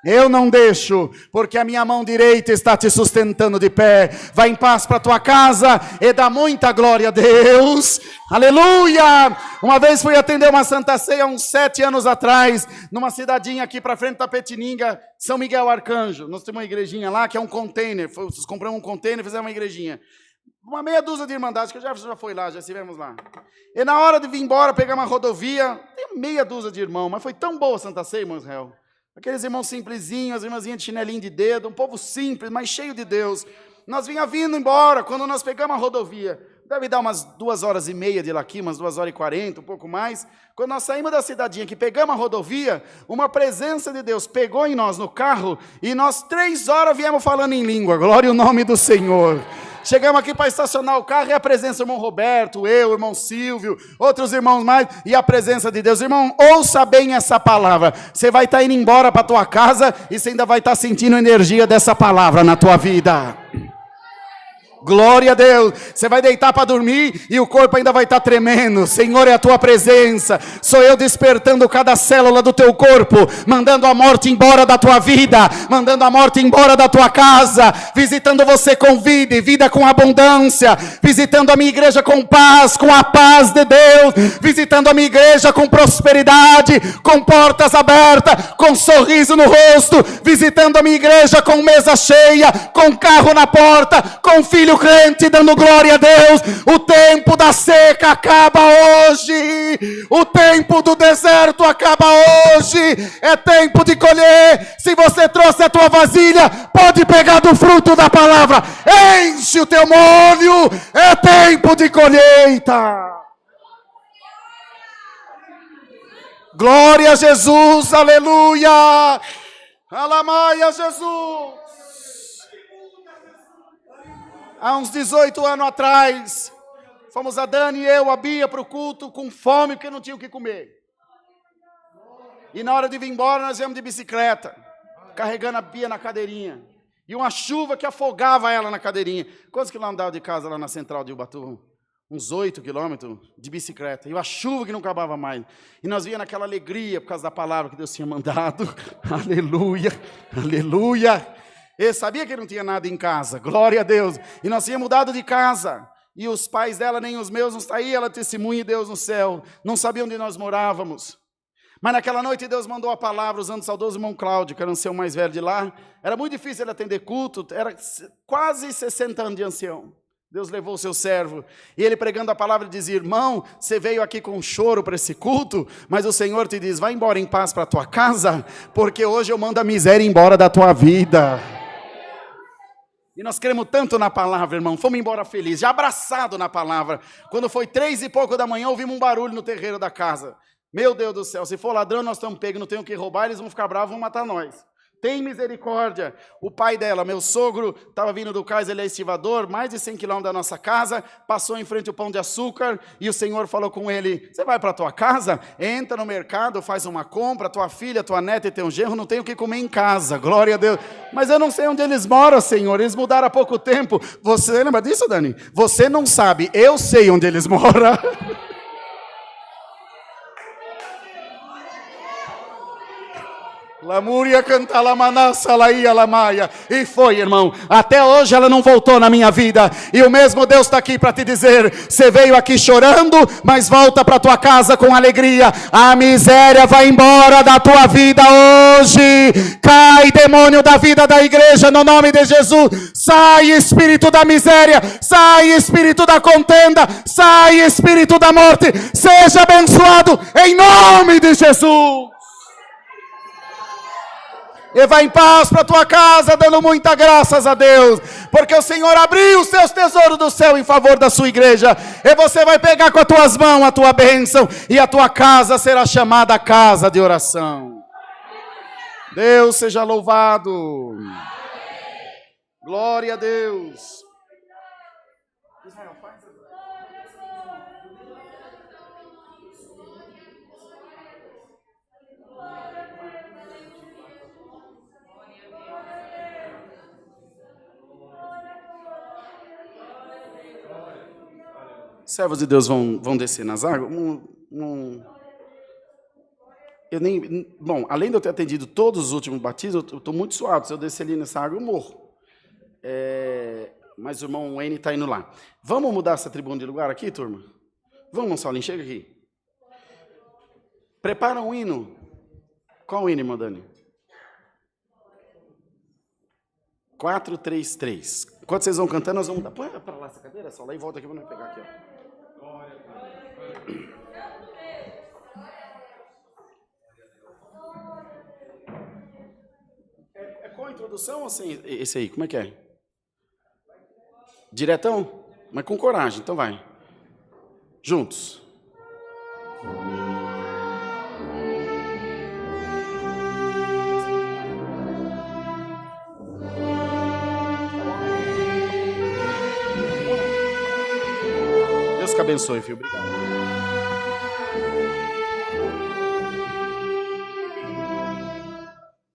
Eu não deixo, porque a minha mão direita está te sustentando de pé. Vai em paz para tua casa e dá muita glória a Deus. Aleluia! Uma vez fui atender uma Santa Ceia, uns 7 anos atrás, numa cidadinha aqui para frente da Tapetininga, São Miguel Arcanjo. Nós temos uma igrejinha lá que é um container. Compramos um container e fizemos uma igrejinha. uma meia dúzia de irmandades, que o Jefferson já foi lá, já estivemos lá. E na hora de vir embora, pegar uma rodovia, tem meia dúzia de irmãos, mas foi tão boa a Santa Ceia, irmão Israel. Aqueles irmãos simplesinhos, as irmãzinhas de chinelinho de dedo, um povo simples, mas cheio de Deus. Nós vinha vindo embora, quando nós pegamos a rodovia, deve dar umas 2h30 de lá aqui, umas 2h40, um pouco mais. Quando nós saímos da cidadinha, que pegamos a rodovia, uma presença de Deus pegou em nós no carro, e nós 3 horas viemos falando em língua, glória ao nome do Senhor. Chegamos aqui para estacionar o carro, e a presença do irmão Roberto, eu, o irmão Silvio, outros irmãos mais, e a presença de Deus. Irmão, ouça bem essa palavra. Você vai estar indo embora para a tua casa, e você ainda vai estar sentindo a energia dessa palavra na tua vida. Glória a Deus, você vai deitar para dormir e o corpo ainda vai estar tremendo. Senhor, é a tua presença, sou eu despertando cada célula do teu corpo, mandando a morte embora da tua vida, mandando a morte embora da tua casa, visitando você com vida e vida com abundância, visitando a minha igreja com paz, com a paz de Deus, visitando a minha igreja com prosperidade, com portas abertas, com sorriso no rosto, visitando a minha igreja com mesa cheia, com carro na porta, com filho crente dando glória a Deus. O tempo da seca acaba hoje, o tempo do deserto acaba hoje, é tempo de colher. Se você trouxe a tua vasilha, pode pegar do fruto da palavra, enche o teu molho, é tempo de colheita. Glória a Jesus, aleluia, alamaia Jesus. Há uns 18 anos atrás, fomos a Dani e eu, a Bia, para o culto, com fome, porque não tinha o que comer. E na hora de vir embora, nós viemos de bicicleta, carregando a Bia na cadeirinha. E uma chuva que afogava ela na cadeirinha. Quantos quilômetros dava de casa lá na central de Ubatuba? Uns 8 quilômetros de bicicleta. E uma chuva que não acabava mais. E nós víamos naquela alegria, por causa da palavra que Deus tinha mandado. Aleluia, aleluia. Eu sabia que não tinha nada em casa, glória a Deus. E nós tínhamos mudado de casa. E os pais dela, nem os meus, não saíam. Ela testemunha de Deus no céu. Não sabia onde nós morávamos. Mas naquela noite Deus mandou a palavra, usando o saudoso irmão Cláudio, que era o ancião mais velho de lá. Era muito difícil ele atender culto. Era quase 60 anos de ancião. Deus levou o seu servo. E ele pregando a palavra dizia: irmão, você veio aqui com choro para esse culto, mas o Senhor te diz: vai embora em paz para a tua casa, porque hoje eu mando a miséria embora da tua vida. E nós cremos tanto na palavra, irmão, fomos embora felizes, já abraçado na palavra. Quando foi 3 e pouco da manhã, ouvimos um barulho no terreiro da casa. Meu Deus do céu, se for ladrão, nós estamos pegos, não tem o que roubar, eles vão ficar bravos, vão matar nós. Tem misericórdia. O pai dela, meu sogro, estava vindo do cais, ele é estivador, mais de 100 quilômetros da nossa casa, passou em frente ao Pão de Açúcar, e o Senhor falou com ele: você vai para a tua casa? Entra no mercado, faz uma compra, tua filha, tua neta e teu genro não tem o que comer em casa, glória a Deus. Mas eu não sei onde eles moram, Senhor, eles mudaram há pouco tempo. Você lembra disso, Dani? Você não sabe, eu sei onde eles moram. Lamúria canta lamanassa laia lamaia. E foi, irmão, até hoje ela não voltou na minha vida. E o mesmo Deus está aqui para te dizer: você veio aqui chorando, mas volta para tua casa com alegria. A miséria vai embora da tua vida hoje. Cai demônio da vida da igreja no nome de Jesus. Sai espírito da miséria, sai espírito da contenda, sai espírito da morte. Seja abençoado em nome de Jesus. E vai em paz para a tua casa, dando muitas graças a Deus, porque o Senhor abriu os seus tesouros do céu em favor da sua igreja, e você vai pegar com as tuas mãos a tua bênção, e a tua casa será chamada casa de oração. Deus seja louvado. Glória a Deus. Servos de Deus vão descer nas águas. Bom, além de eu ter atendido todos os últimos batismos, eu estou muito suado. Se eu descer ali nessa água, eu morro. Mas o irmão Wayne está indo lá. Vamos mudar essa tribuna de lugar aqui, turma? Vamos, Saulinho, chega aqui. Prepara um hino. Qual o hino, irmã Dani? 433. Enquanto vocês vão cantando, nós vamos mudar. Põe para lá. Passa a cadeira, só lá e volta aqui pra não pegar aqui, ó. É com a introdução ou sem esse aí? Como é que é? Diretão? Mas com coragem, então vai. Juntos. Deus que abençoe, filho. Obrigado.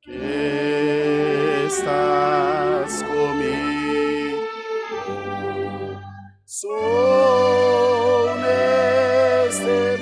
Que estás comigo, sou neste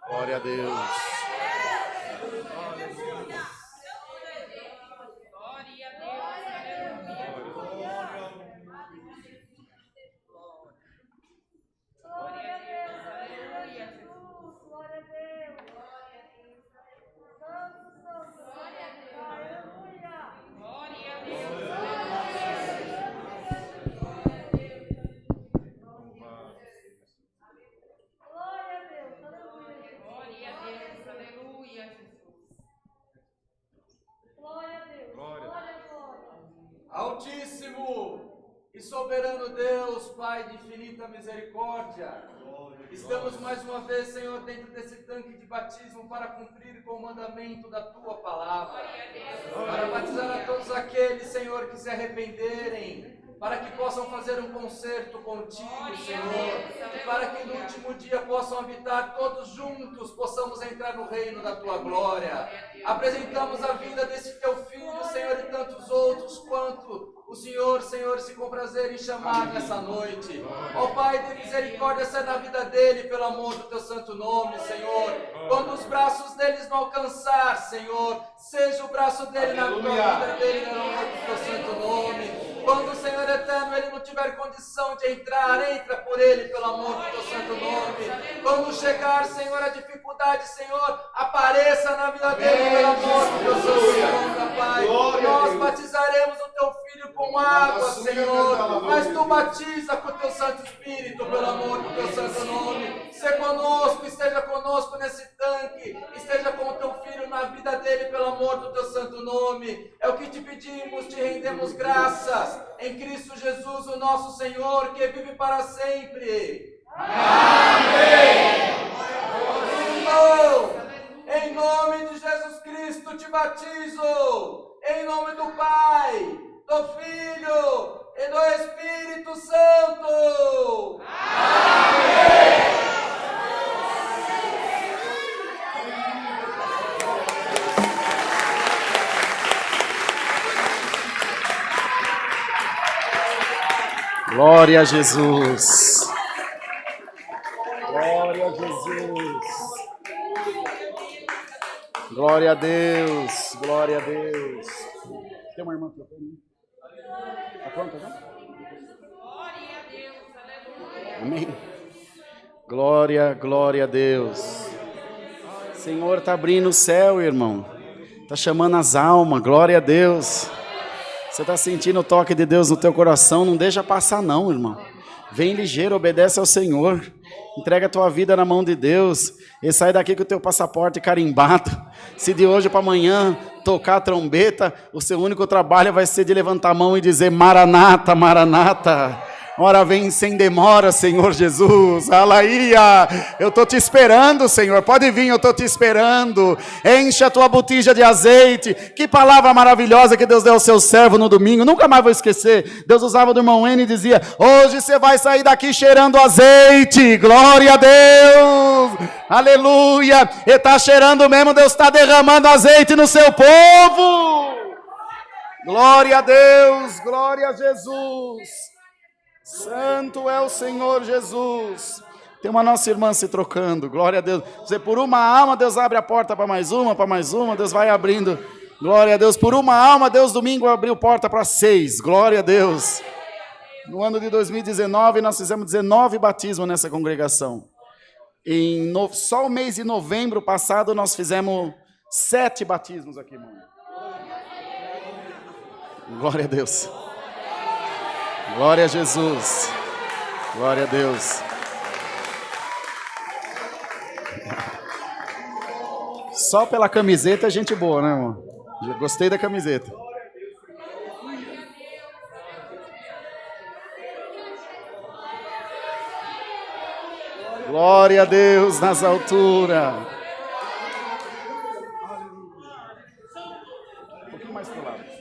Glória a Deus. Altíssimo e soberano Deus, Pai de infinita misericórdia, estamos mais uma vez, Senhor, dentro desse tanque de batismo para cumprir com o mandamento da Tua palavra, para batizar a todos aqueles, Senhor, que se arrependerem, para que possam fazer um concerto contigo, Senhor, e para que no último dia possam habitar todos juntos, possamos entrar no reino da Tua glória. Apresentamos a vida desse Teu Filho, Senhor, e tantos outros quanto o Senhor, se comprazer em chamar nessa noite. Ó Pai de misericórdia, seja na vida dele, pelo amor do Teu santo nome, Senhor. Quando os braços deles não alcançar, Senhor, seja o braço dele na vida dele, pelo amor do Teu santo nome. Quando o Senhor eterno, ele não tiver condição de entrar, entra por ele, pelo amor do Teu santo nome. Quando chegar, Senhor, a dificuldade, Senhor, apareça na vida dele, pelo amor do Teu santo nome, Pai. Nós batizaremos o Teu Filho com água, Senhor, mas Tu batiza com o Teu Santo Espírito, pelo amor do Teu santo nome. Se conosco, esteja conosco nesse tanque, esteja com o Teu Filho na na vida dele pelo amor do teu santo nome. É o que te pedimos, te rendemos graças. Em Cristo Jesus, o nosso Senhor, que vive para sempre. Amém! Irmão, em nome de Jesus Cristo te batizo. Em nome do Pai, do Filho e do Espírito Santo. Amém! Glória a Jesus. Glória a Jesus. Glória a Deus. Glória a Deus. Tem uma irmã que eu tenho? Tá pronta já? Amém. Glória, glória a Deus. O Senhor está abrindo o céu, irmão. Está chamando as almas. Glória a Deus. Você está sentindo o toque de Deus no teu coração? Não deixa passar não, irmão. Vem ligeiro, obedece ao Senhor. Entrega a tua vida na mão de Deus. E sai daqui com o teu passaporte carimbado. Se de hoje para amanhã tocar a trombeta, o seu único trabalho vai ser de levantar a mão e dizer: Maranata, Maranata. Ora vem sem demora, Senhor Jesus. Alaia, eu estou te esperando, Senhor. Pode vir, eu estou te esperando. Enche a tua botija de azeite. Que palavra maravilhosa que Deus deu ao seu servo no domingo. Nunca mais vou esquecer. Deus usava do irmão N e dizia: hoje você vai sair daqui cheirando azeite. Glória a Deus. Aleluia. E está cheirando mesmo. Deus está derramando azeite no seu povo. Glória a Deus. Glória a Jesus. Santo é o Senhor Jesus. Tem uma nossa irmã se trocando. Glória a Deus. Você, por uma alma, Deus abre a porta para mais uma, Deus vai abrindo. Glória a Deus. Por uma alma, Deus domingo abriu porta para 6. Glória a Deus. No ano de 2019, nós fizemos 19 batismos nessa congregação. Só o mês de novembro passado, nós fizemos 7 batismos aqui, irmão. Glória a Deus. Glória a Jesus. Glória a Deus. Só pela camiseta é gente boa, né, irmão? Gostei da camiseta. Glória a Deus nas alturas. Um pouquinho mais pro lado.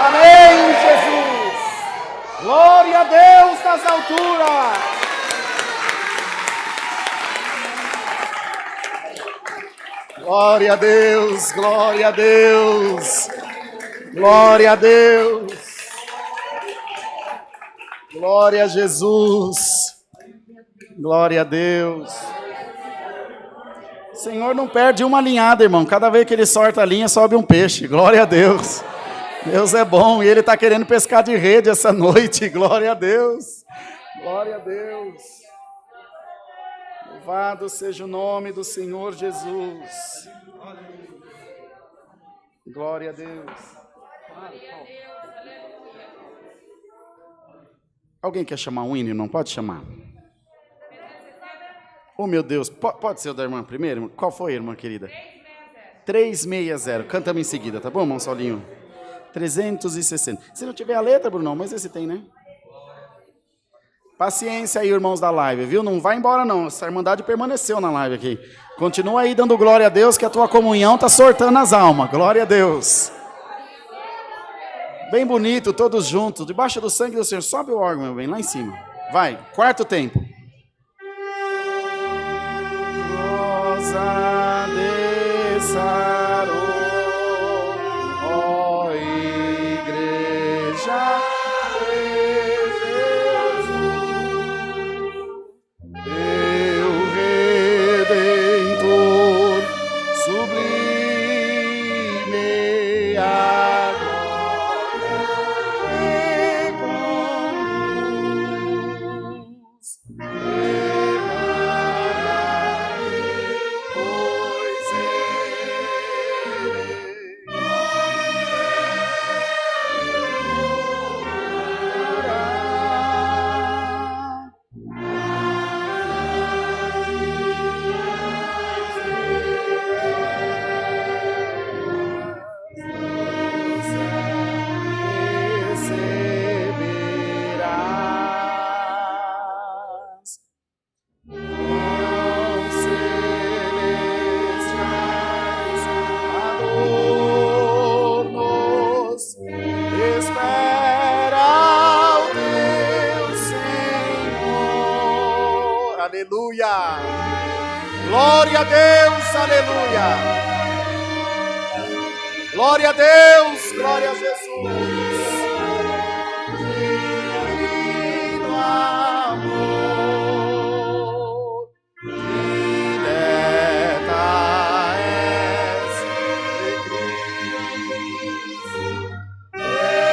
Amém, Jesus! Glória a Deus nas alturas! Glória a Deus, glória a Deus! Glória a Deus! Glória a Jesus! Glória a Deus! O Senhor não perde uma linhada, irmão. Cada vez que Ele sorta a linha, sobe um peixe. Glória a Deus! Deus é bom e Ele está querendo pescar de rede essa noite. Glória a Deus. Glória a Deus. Louvado seja o nome do Senhor Jesus. Glória a Deus. Alguém quer chamar um hino? Não pode chamar? Oh, meu Deus. Pode ser o da irmã primeiro? Qual foi, irmã querida? 360. Cantamos em seguida, tá bom, irmão Saulinho? 360. Se não tiver a letra, Bruno, mas esse tem, né? Paciência aí, irmãos da live, viu? Não vai embora, não. Essa irmandade permaneceu na live aqui. Continua aí dando glória a Deus, que a tua comunhão está sortando as almas. Glória a Deus. Bem bonito, todos juntos. Debaixo do sangue do Senhor. Sobe o órgão, meu bem, lá em cima. Vai, quarto tempo. Rosa de Sarão. aleluia. Glória a Deus, aleluia. Glória a Deus, glória a Jesus. Divino amor, dileta és de Cristo, devida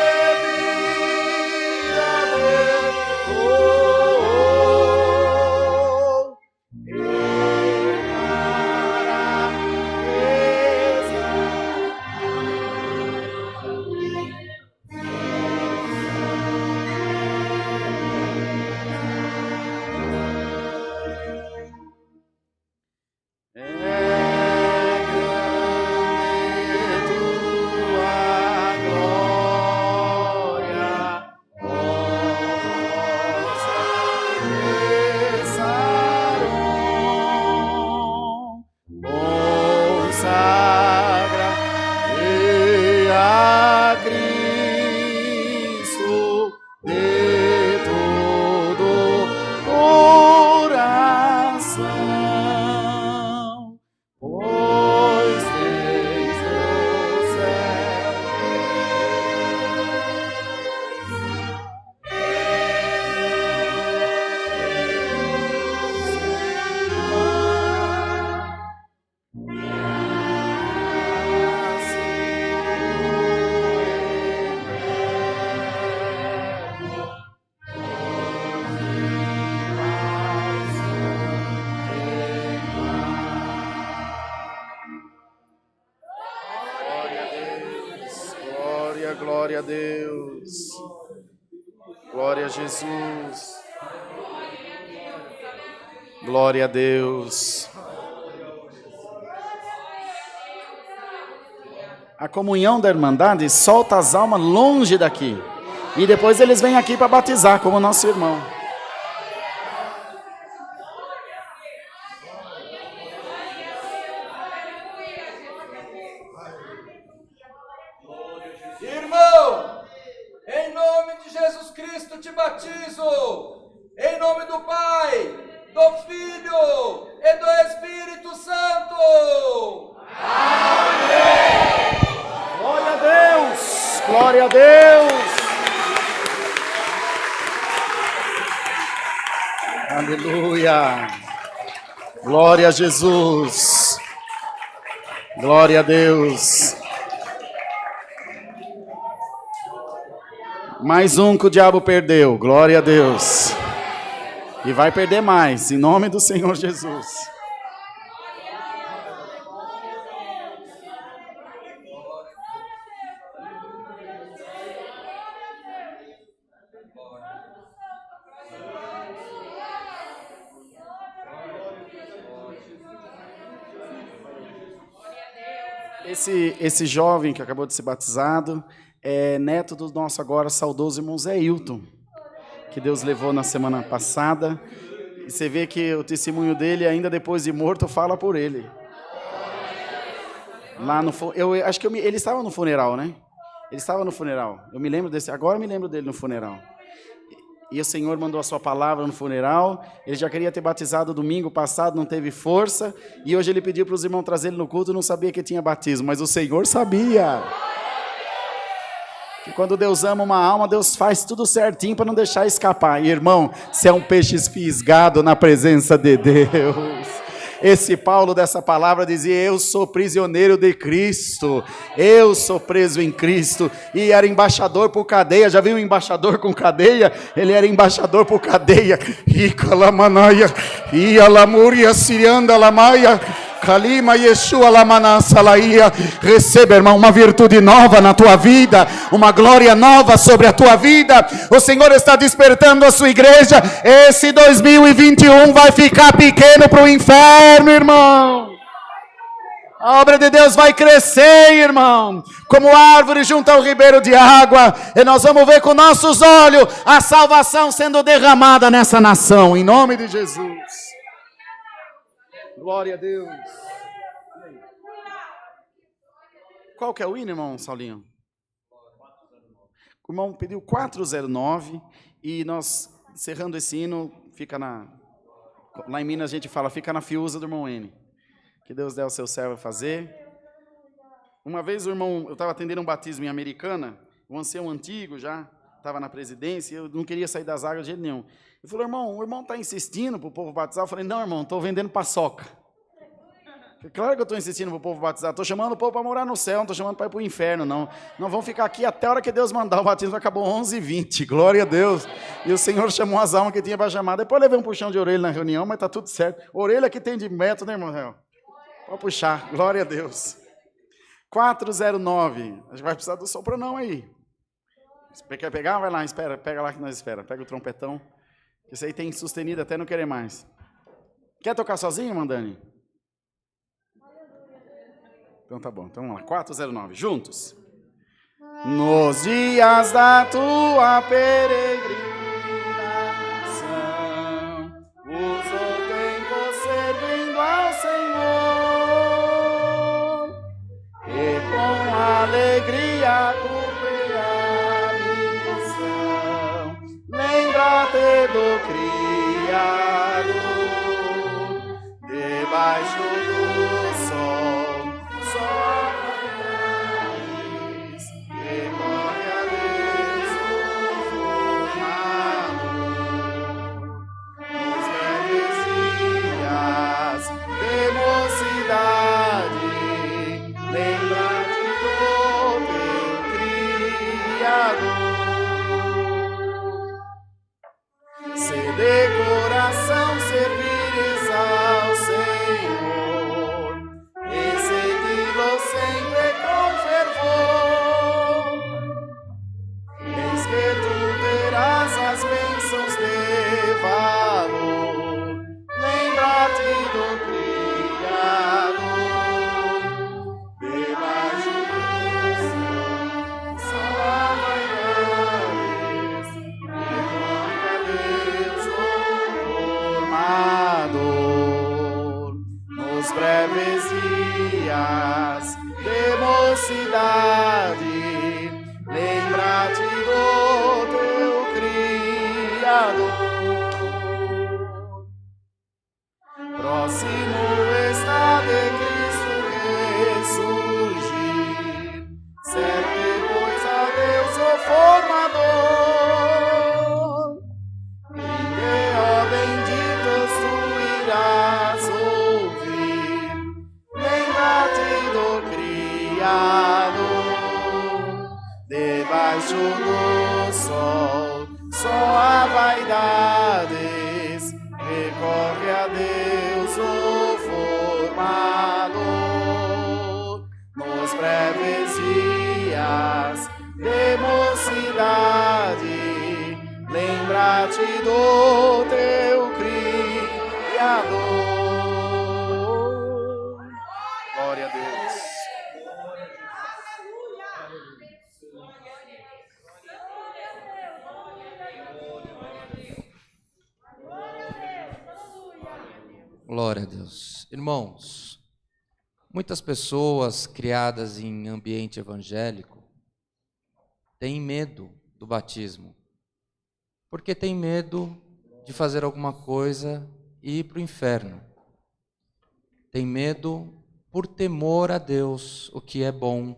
Glória a Deus. Glória a Jesus. Glória a Deus. A comunhão da Irmandade solta as almas longe daqui. E depois eles vêm aqui para batizar, como nosso irmão. Irmão, em nome de Jesus Cristo te batizo, em nome do Pai, do Filho e do Espírito Santo. Amém! Glória a Deus! Glória a Deus! Aleluia! Glória a Jesus! Glória a Deus! Mais um que o diabo perdeu, glória a Deus. E vai perder mais, em nome do Senhor Jesus. Esse jovem que acabou de ser batizado é neto do nosso agora saudoso irmão Zé Hilton, que Deus levou na semana passada. E você vê que o testemunho dele, ainda depois de morto, fala por ele. Lá no, acho que ele estava no funeral, né? Ele estava no funeral. Eu me lembro desse. Agora eu me lembro dele no funeral. E o Senhor mandou a sua palavra no funeral. Ele já queria ter batizado domingo passado, não teve força. E hoje ele pediu para os irmãos trazer ele no culto, não sabia que tinha batismo, mas o Senhor sabia. Que quando Deus ama uma alma, Deus faz tudo certinho para não deixar escapar. E, irmão, você é um peixe fisgado na presença de Deus. Esse Paulo dessa palavra dizia: eu sou prisioneiro de Cristo, eu sou preso em Cristo. E era embaixador por cadeia. Já viu um embaixador com cadeia? Ele era embaixador por cadeia. Icalamanaya, Ialamúria, Sirianda, Lamaia, Kalima, Yeshua, Lamanasalaia. Receba, irmão, uma virtude nova na tua vida, uma glória nova sobre a tua vida. O Senhor está despertando a sua igreja. Esse 2021 vai ficar pequeno para o inferno, irmão. A obra de Deus vai crescer, irmão, como árvore junto ao ribeiro de água. E nós vamos ver com nossos olhos a salvação sendo derramada nessa nação, em nome de Jesus. Glória a Deus. Qual que é o hino, irmão Saulinho? O irmão pediu 409 e nós, encerrando esse hino, fica Lá em Minas a gente fala, fica na fiuza do irmão N. Que Deus dê ao seu servo a fazer. Uma vez eu estava atendendo um batismo em Americana, um ancião antigo já, estava na presidência, eu não queria sair das águas de jeito nenhum. Ele falou, irmão, o irmão está insistindo para o povo batizar? Eu falei, não, irmão, estou vendendo paçoca. Claro que eu estou insistindo para o povo batizar, estou chamando o povo para morar no céu, não estou chamando para ir para o inferno, não. Não vão ficar aqui até a hora que Deus mandar, o batismo acabou 11h20, glória a Deus. E o Senhor chamou as almas que tinha para chamar. Depois levei um puxão de orelha na reunião, mas está tudo certo. Orelha que tem de método, né, irmão? Pode puxar, glória a Deus. 409, a gente vai precisar do sopronão aí. Você quer pegar? Vai lá, espera, pega lá que nós espera. Pega o trompetão, esse aí tem sustenido até não querer mais. Quer tocar sozinho, Mandani? Então tá bom, então vamos lá, 409, juntos. Nos dias da tua peregrinação, uso tempo servindo ao Senhor, e com alegria cumprir a missão. Lembra-te do Criador, debaixo do sol. De coração servires ao Senhor e segui-lo sempre com fervor. Eis que tu terás as bênçãos de valor. Lembra-te do Criador, debaixo do sol, só vaidades, recorre a Deus. Nos breves dias de mocidade, lembra-te do teu Criador. Próximo está de Cristo ressurgir, serve, pois, a Deus o formador. Vinde, ó benditos, tu irás ouvir, lembra-te do Criador. Debaixo do sol, só há vaidades, recorre a Deus o formador. Nos breves dias de mocidade, lembra-te do teu Criador. Glória a Deus. Glória a Deus. Irmãos, muitas pessoas criadas em ambiente evangélico têm medo do batismo, porque têm medo de fazer alguma coisa e ir para o inferno. Tem medo por temor a Deus, o que é bom.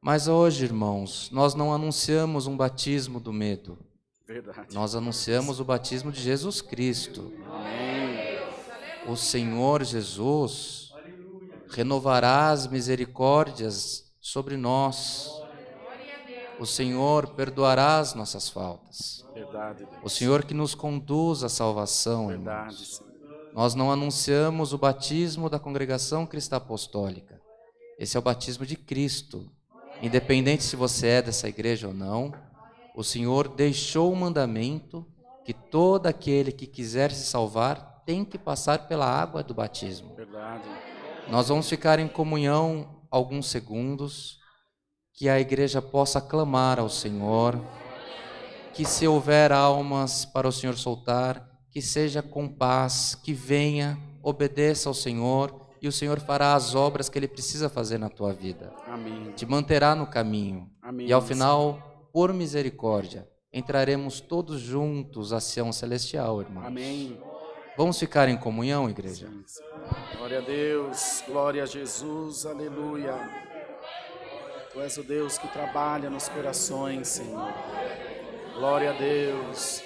Mas hoje, irmãos, nós não anunciamos um batismo do medo. Verdade. Nós anunciamos o batismo de Jesus Cristo. Amém. O Senhor Jesus renovará as misericórdias sobre nós. O Senhor perdoará as nossas faltas. Verdade, Deus. O Senhor que nos conduz à salvação, Verdade, irmãos. Senhor. Nós não anunciamos o batismo da Congregação Cristã Apostólica. Esse é o batismo de Cristo. Independente se você é dessa igreja ou não, o Senhor deixou o mandamento que todo aquele que quiser se salvar tem que passar pela água do batismo. Verdade. Nós vamos ficar em comunhão alguns segundos, que a igreja possa clamar ao Senhor, que se houver almas para o Senhor soltar, que seja com paz, que venha, obedeça ao Senhor, e o Senhor fará as obras que Ele precisa fazer na tua vida. Amém. Te manterá no caminho. Amém. E ao final, por misericórdia, entraremos todos juntos à Sião Celestial, irmãos. Amém. Vamos ficar em comunhão, igreja? Glória a Deus, glória a Jesus, aleluia. Tu és o Deus que trabalha nos corações, Senhor. Glória a Deus.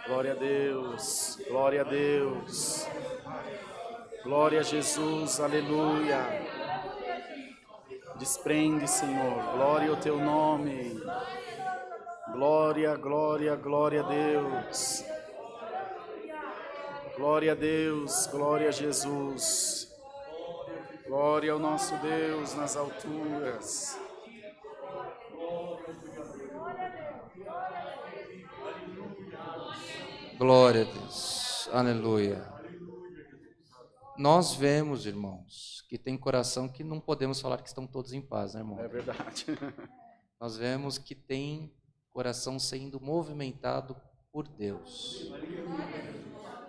Glória a Deus, glória a Deus. Glória a Jesus, aleluia. Desprende, Senhor, glória ao teu nome. Glória, glória, glória a Deus. Glória a Deus, glória a Jesus. Glória ao nosso Deus nas alturas. Glória a Deus, aleluia. Nós vemos, irmãos, que tem coração que não podemos falar que estão todos em paz, né, irmão? É verdade. Nós vemos que tem coração sendo movimentado por Deus.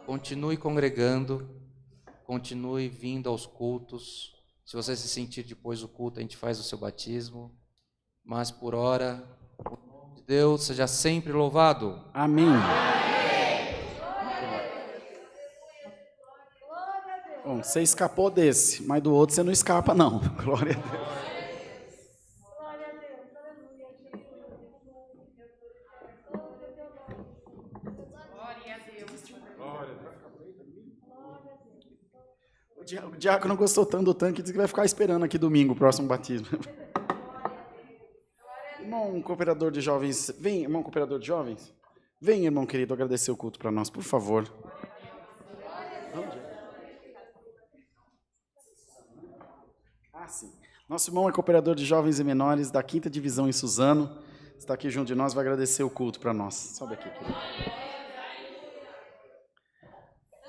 Continue congregando, continue vindo aos cultos. Se você se sentir depois do culto, a gente faz o seu batismo. Mas por hora, o nome de Deus seja sempre louvado. Amém. Bom, você escapou desse, mas do outro você não escapa, não. Glória a Deus. O diácono não gostou tanto do tanque, disse que vai ficar esperando aqui domingo, o próximo batismo. Irmão cooperador de jovens, vem, irmão cooperador de jovens. Vem, irmão querido, agradecer o culto para nós, por favor. Sim. Nosso irmão é cooperador de jovens e menores da 5ª Divisão em Suzano. Está aqui junto de nós, vai agradecer o culto para nós. Sobe aqui, querido.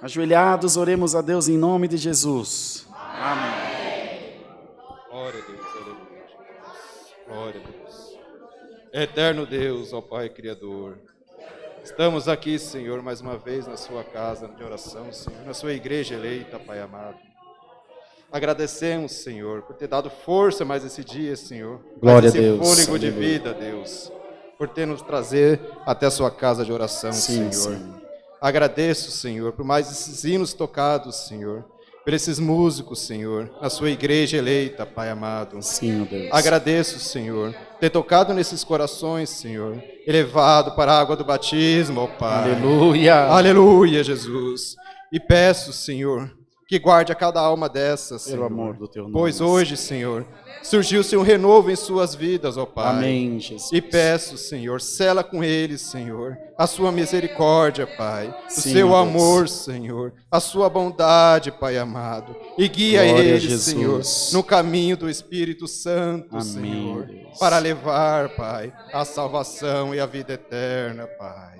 Ajoelhados, oremos a Deus em nome de Jesus. Amém. Glória a Deus, aleluia. Glória a Deus. Eterno Deus, ó Pai Criador. Estamos aqui, Senhor, mais uma vez na sua casa de oração, Senhor, na sua igreja eleita, Pai amado. Agradecemos, Senhor, por ter dado força mais esse dia, Senhor. Glória a Deus. Fôlego Aleluia. de vida, Deus. Por ter nos trazer até a sua casa de oração, Sim, Senhor. sim. Agradeço, Senhor, por mais esses hinos tocados, Senhor. Por esses músicos, Senhor, na sua igreja eleita, Pai amado. Sim, Deus. Agradeço, Senhor, ter tocado nesses corações, Senhor, elevado para a água do batismo, ó Pai. Aleluia. Aleluia, Jesus. E peço, Senhor, que guarde a cada alma dessas, Senhor. Pelo amor do teu nome. Pois hoje, Senhor, surgiu-se um renovo em suas vidas, ó Pai. Amém, Jesus. E peço, Senhor, sela com eles, Senhor, a sua misericórdia, Pai, o Sim, seu Deus. amor, Senhor, a sua bondade, Pai amado. E guia Glória a eles, Jesus. Senhor, no caminho do Espírito Santo, Amém, Senhor, Deus. para levar, Pai, a salvação e a vida eterna, Pai.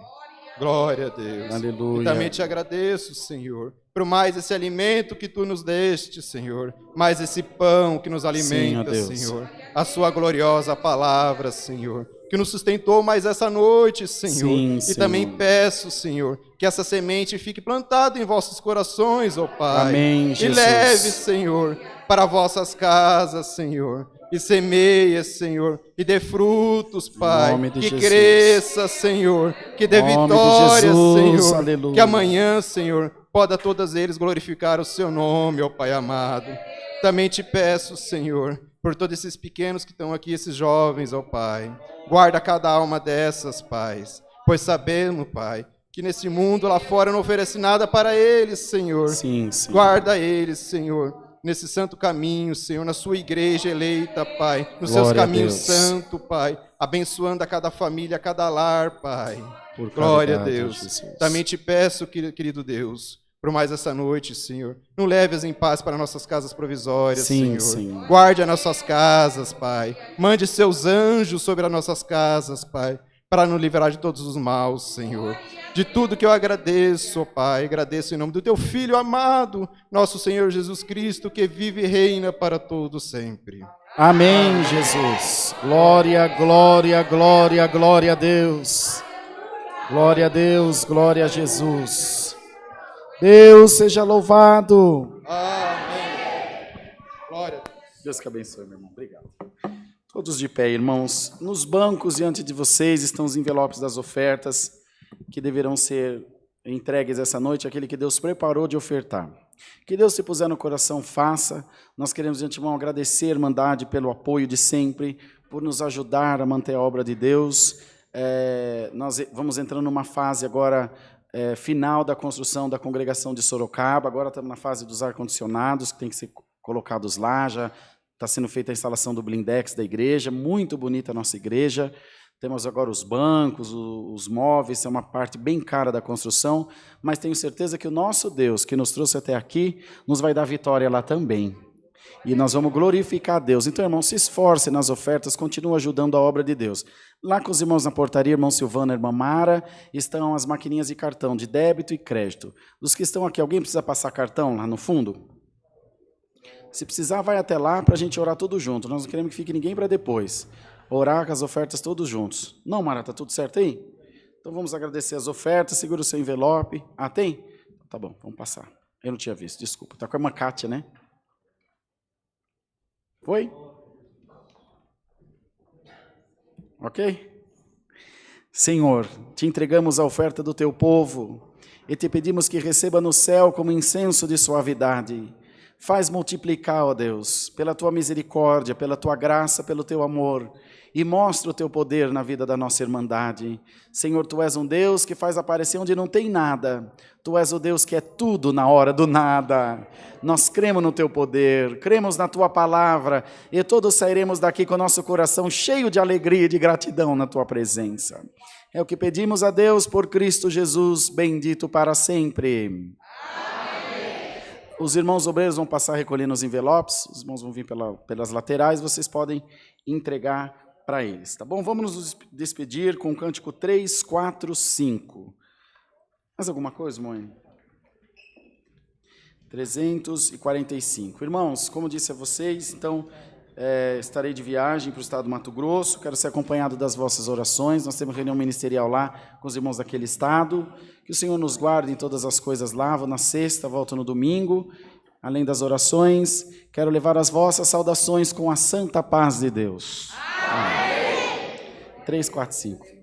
Glória a Deus. Aleluia. E também te agradeço, Senhor, por mais esse alimento que tu nos deste, Senhor, mais esse pão que nos alimenta, Sim, ó Deus. Senhor, a sua gloriosa palavra, Senhor, que nos sustentou mais essa noite, Senhor. Sim, e Senhor. também peço, Senhor, que essa semente fique plantada em vossos corações, ó Pai. Amém, E Jesus. leve, Senhor, para vossas casas, Senhor. E semeia, Senhor, e dê frutos, Pai, nome de que Jesus. cresça, Senhor, que dê Nome de vitória, Jesus, Senhor, aleluia. que amanhã, Senhor, possa todos eles glorificar o seu nome, ó Pai amado. Também te peço, Senhor, por todos esses pequenos que estão aqui, esses jovens, ó Pai, guarda cada alma dessas, Pai, pois sabemos, Pai, que nesse mundo lá fora não oferece nada para eles, Senhor. Sim, sim. Guarda eles, Senhor, nesse santo caminho, Senhor, na sua igreja eleita, Pai, nos seus Glória a caminhos Deus. santos, Pai, abençoando a cada família, a cada lar, Pai. Por Glória a caridade, Deus. Jesus. Também te peço, querido Deus, por mais essa noite, Senhor, não leve-as em paz para nossas casas provisórias, Sim, Senhor. Senhor. Guarde as nossas casas, Pai. Mande seus anjos sobre as nossas casas, Pai, para nos livrar de todos os maus, Senhor. De tudo que eu agradeço, ó Pai, agradeço em nome do teu Filho amado, nosso Senhor Jesus Cristo, que vive e reina para todo sempre. Amém, Jesus. Glória, glória, glória, glória a Deus. Glória a Deus, glória a Jesus. Deus seja louvado. Amém. Glória a Deus. Deus que abençoe, meu irmão. Obrigado. Todos de pé, irmãos. Nos bancos diante de vocês estão os envelopes das ofertas que deverão ser entregues essa noite àquele que Deus preparou de ofertar. Que Deus se puser no coração, faça. Nós queremos de antemão agradecer a Irmandade pelo apoio de sempre, por nos ajudar a manter a obra de Deus. Nós vamos entrando numa fase agora final da construção da congregação de Sorocaba. Agora estamos na fase dos ar-condicionados, que tem que ser colocados lá. Já está sendo feita a instalação do blindex da igreja. Muito bonita a nossa igreja. Temos agora os bancos, os móveis, é uma parte bem cara da construção, mas tenho certeza que o nosso Deus, que nos trouxe até aqui, nos vai dar vitória lá também. E nós vamos glorificar a Deus. Então, irmão, se esforce nas ofertas, continue ajudando a obra de Deus. Lá com os irmãos na portaria, irmão Silvano e irmã Mara, estão as maquininhas de cartão, de débito e crédito. Dos que estão aqui, alguém precisa passar cartão lá no fundo? Se precisar, vai até lá para a gente orar todos juntos. Nós não queremos que fique ninguém para depois. Orar com as ofertas todos juntos. Não, Mara, está tudo certo aí? Então vamos agradecer as ofertas, segura o seu envelope. Ah, tem? Tá bom, vamos passar. Eu não tinha visto, desculpa. Está com a irmã Kátia, né? Foi? Ok? Senhor, te entregamos a oferta do teu povo e te pedimos que receba no céu como incenso de suavidade. Faz multiplicar, ó Deus, pela tua misericórdia, pela tua graça, pelo teu amor, e mostra o teu poder na vida da nossa irmandade. Senhor, tu és um Deus que faz aparecer onde não tem nada. Tu és o Deus que é tudo na hora do nada. Nós cremos no teu poder, cremos na tua palavra, e todos sairemos daqui com o nosso coração cheio de alegria e de gratidão na tua presença. É o que pedimos a Deus por Cristo Jesus, bendito para sempre. Os irmãos obreiros vão passar recolhendo os envelopes, os irmãos vão vir pelas laterais, vocês podem entregar para eles, tá bom? Vamos nos despedir com o cântico 3, 4, 5. Mais alguma coisa, mãe? 345. Irmãos, como disse a vocês, então, estarei de viagem para o estado do Mato Grosso, quero ser acompanhado das vossas orações, nós temos reunião ministerial lá com os irmãos daquele estado, que o Senhor nos guarde em todas as coisas lá, vou na sexta, volto no domingo, além das orações, quero levar as vossas saudações com a santa paz de Deus. Amém. 3, 4, 5.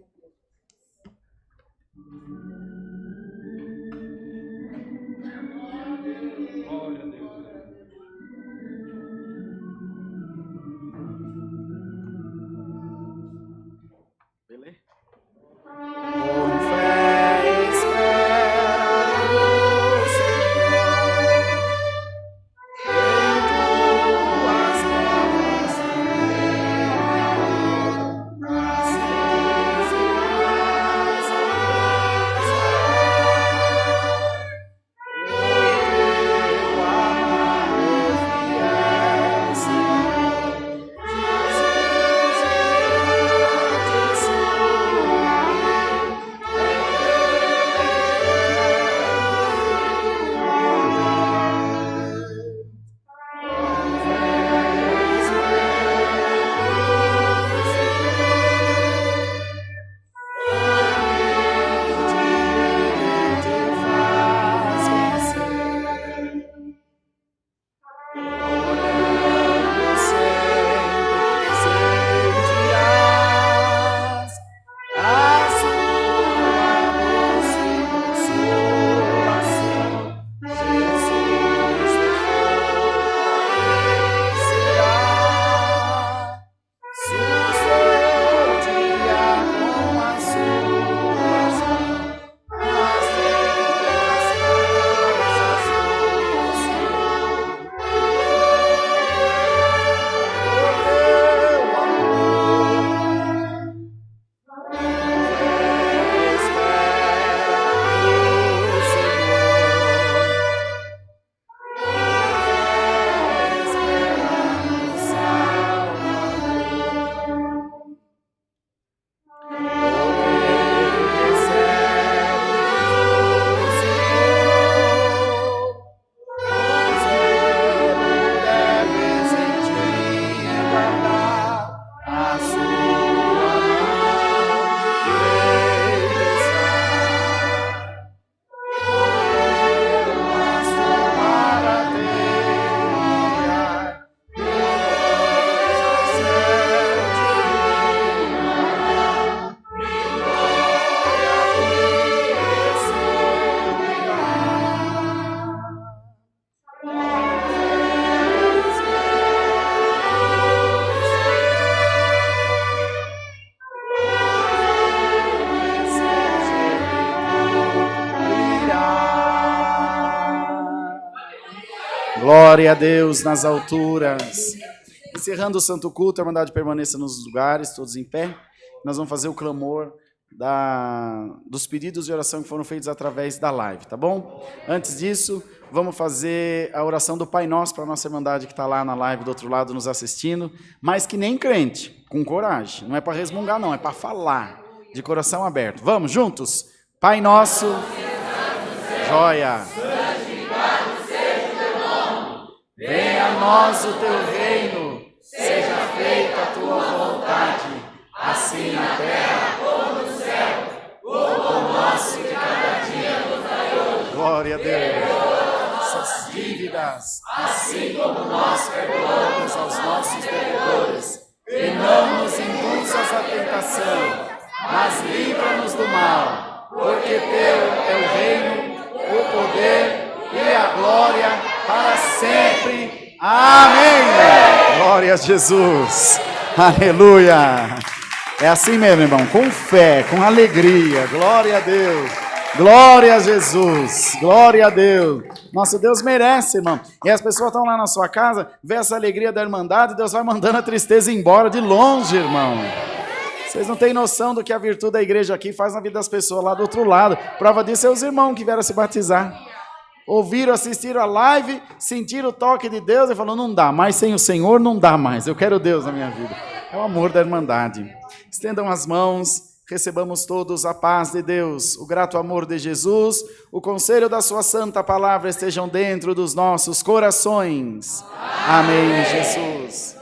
Glória a Deus nas alturas. Encerrando o Santo Culto, a Irmandade permaneça nos lugares, todos em pé. Nós vamos fazer o clamor dos pedidos de oração que foram feitos através da live, tá bom? Antes disso, vamos fazer a oração do Pai Nosso para a nossa Irmandade que está lá na live do outro lado nos assistindo, mas que nem crente, com coragem. Não é para resmungar não, é para falar, de coração aberto. Vamos juntos? Pai Nosso, joia. Venha a nós o teu reino, seja feita a tua vontade, assim na terra como no céu. O pão nosso de cada dia nos dai hoje. Glória a Deus. Nossas dívidas, assim como nós perdoamos aos nossos devedores. E não nos induzas à tentação, mas livra-nos do mal. Porque teu é o reino, o poder e a glória para sempre. Amém. Glória a Jesus. Aleluia. É assim mesmo, irmão, com fé, com alegria. Glória a Deus. Glória a Jesus. Glória a Deus. Nosso Deus merece, irmão. E as pessoas estão lá na sua casa, vê essa alegria da irmandade, Deus vai mandando a tristeza embora de longe, irmão. Vocês não têm noção do que a virtude da igreja aqui faz na vida das pessoas lá do outro lado. Prova disso é os irmãos que vieram se batizar. Ouviram, assistiram a live, sentiram o toque de Deus e falaram, não dá mais, sem o Senhor não dá mais, eu quero Deus na minha vida. É o amor da irmandade. Estendam as mãos, recebamos todos a paz de Deus, o grato amor de Jesus, o conselho da sua santa palavra estejam dentro dos nossos corações. Amém, Jesus.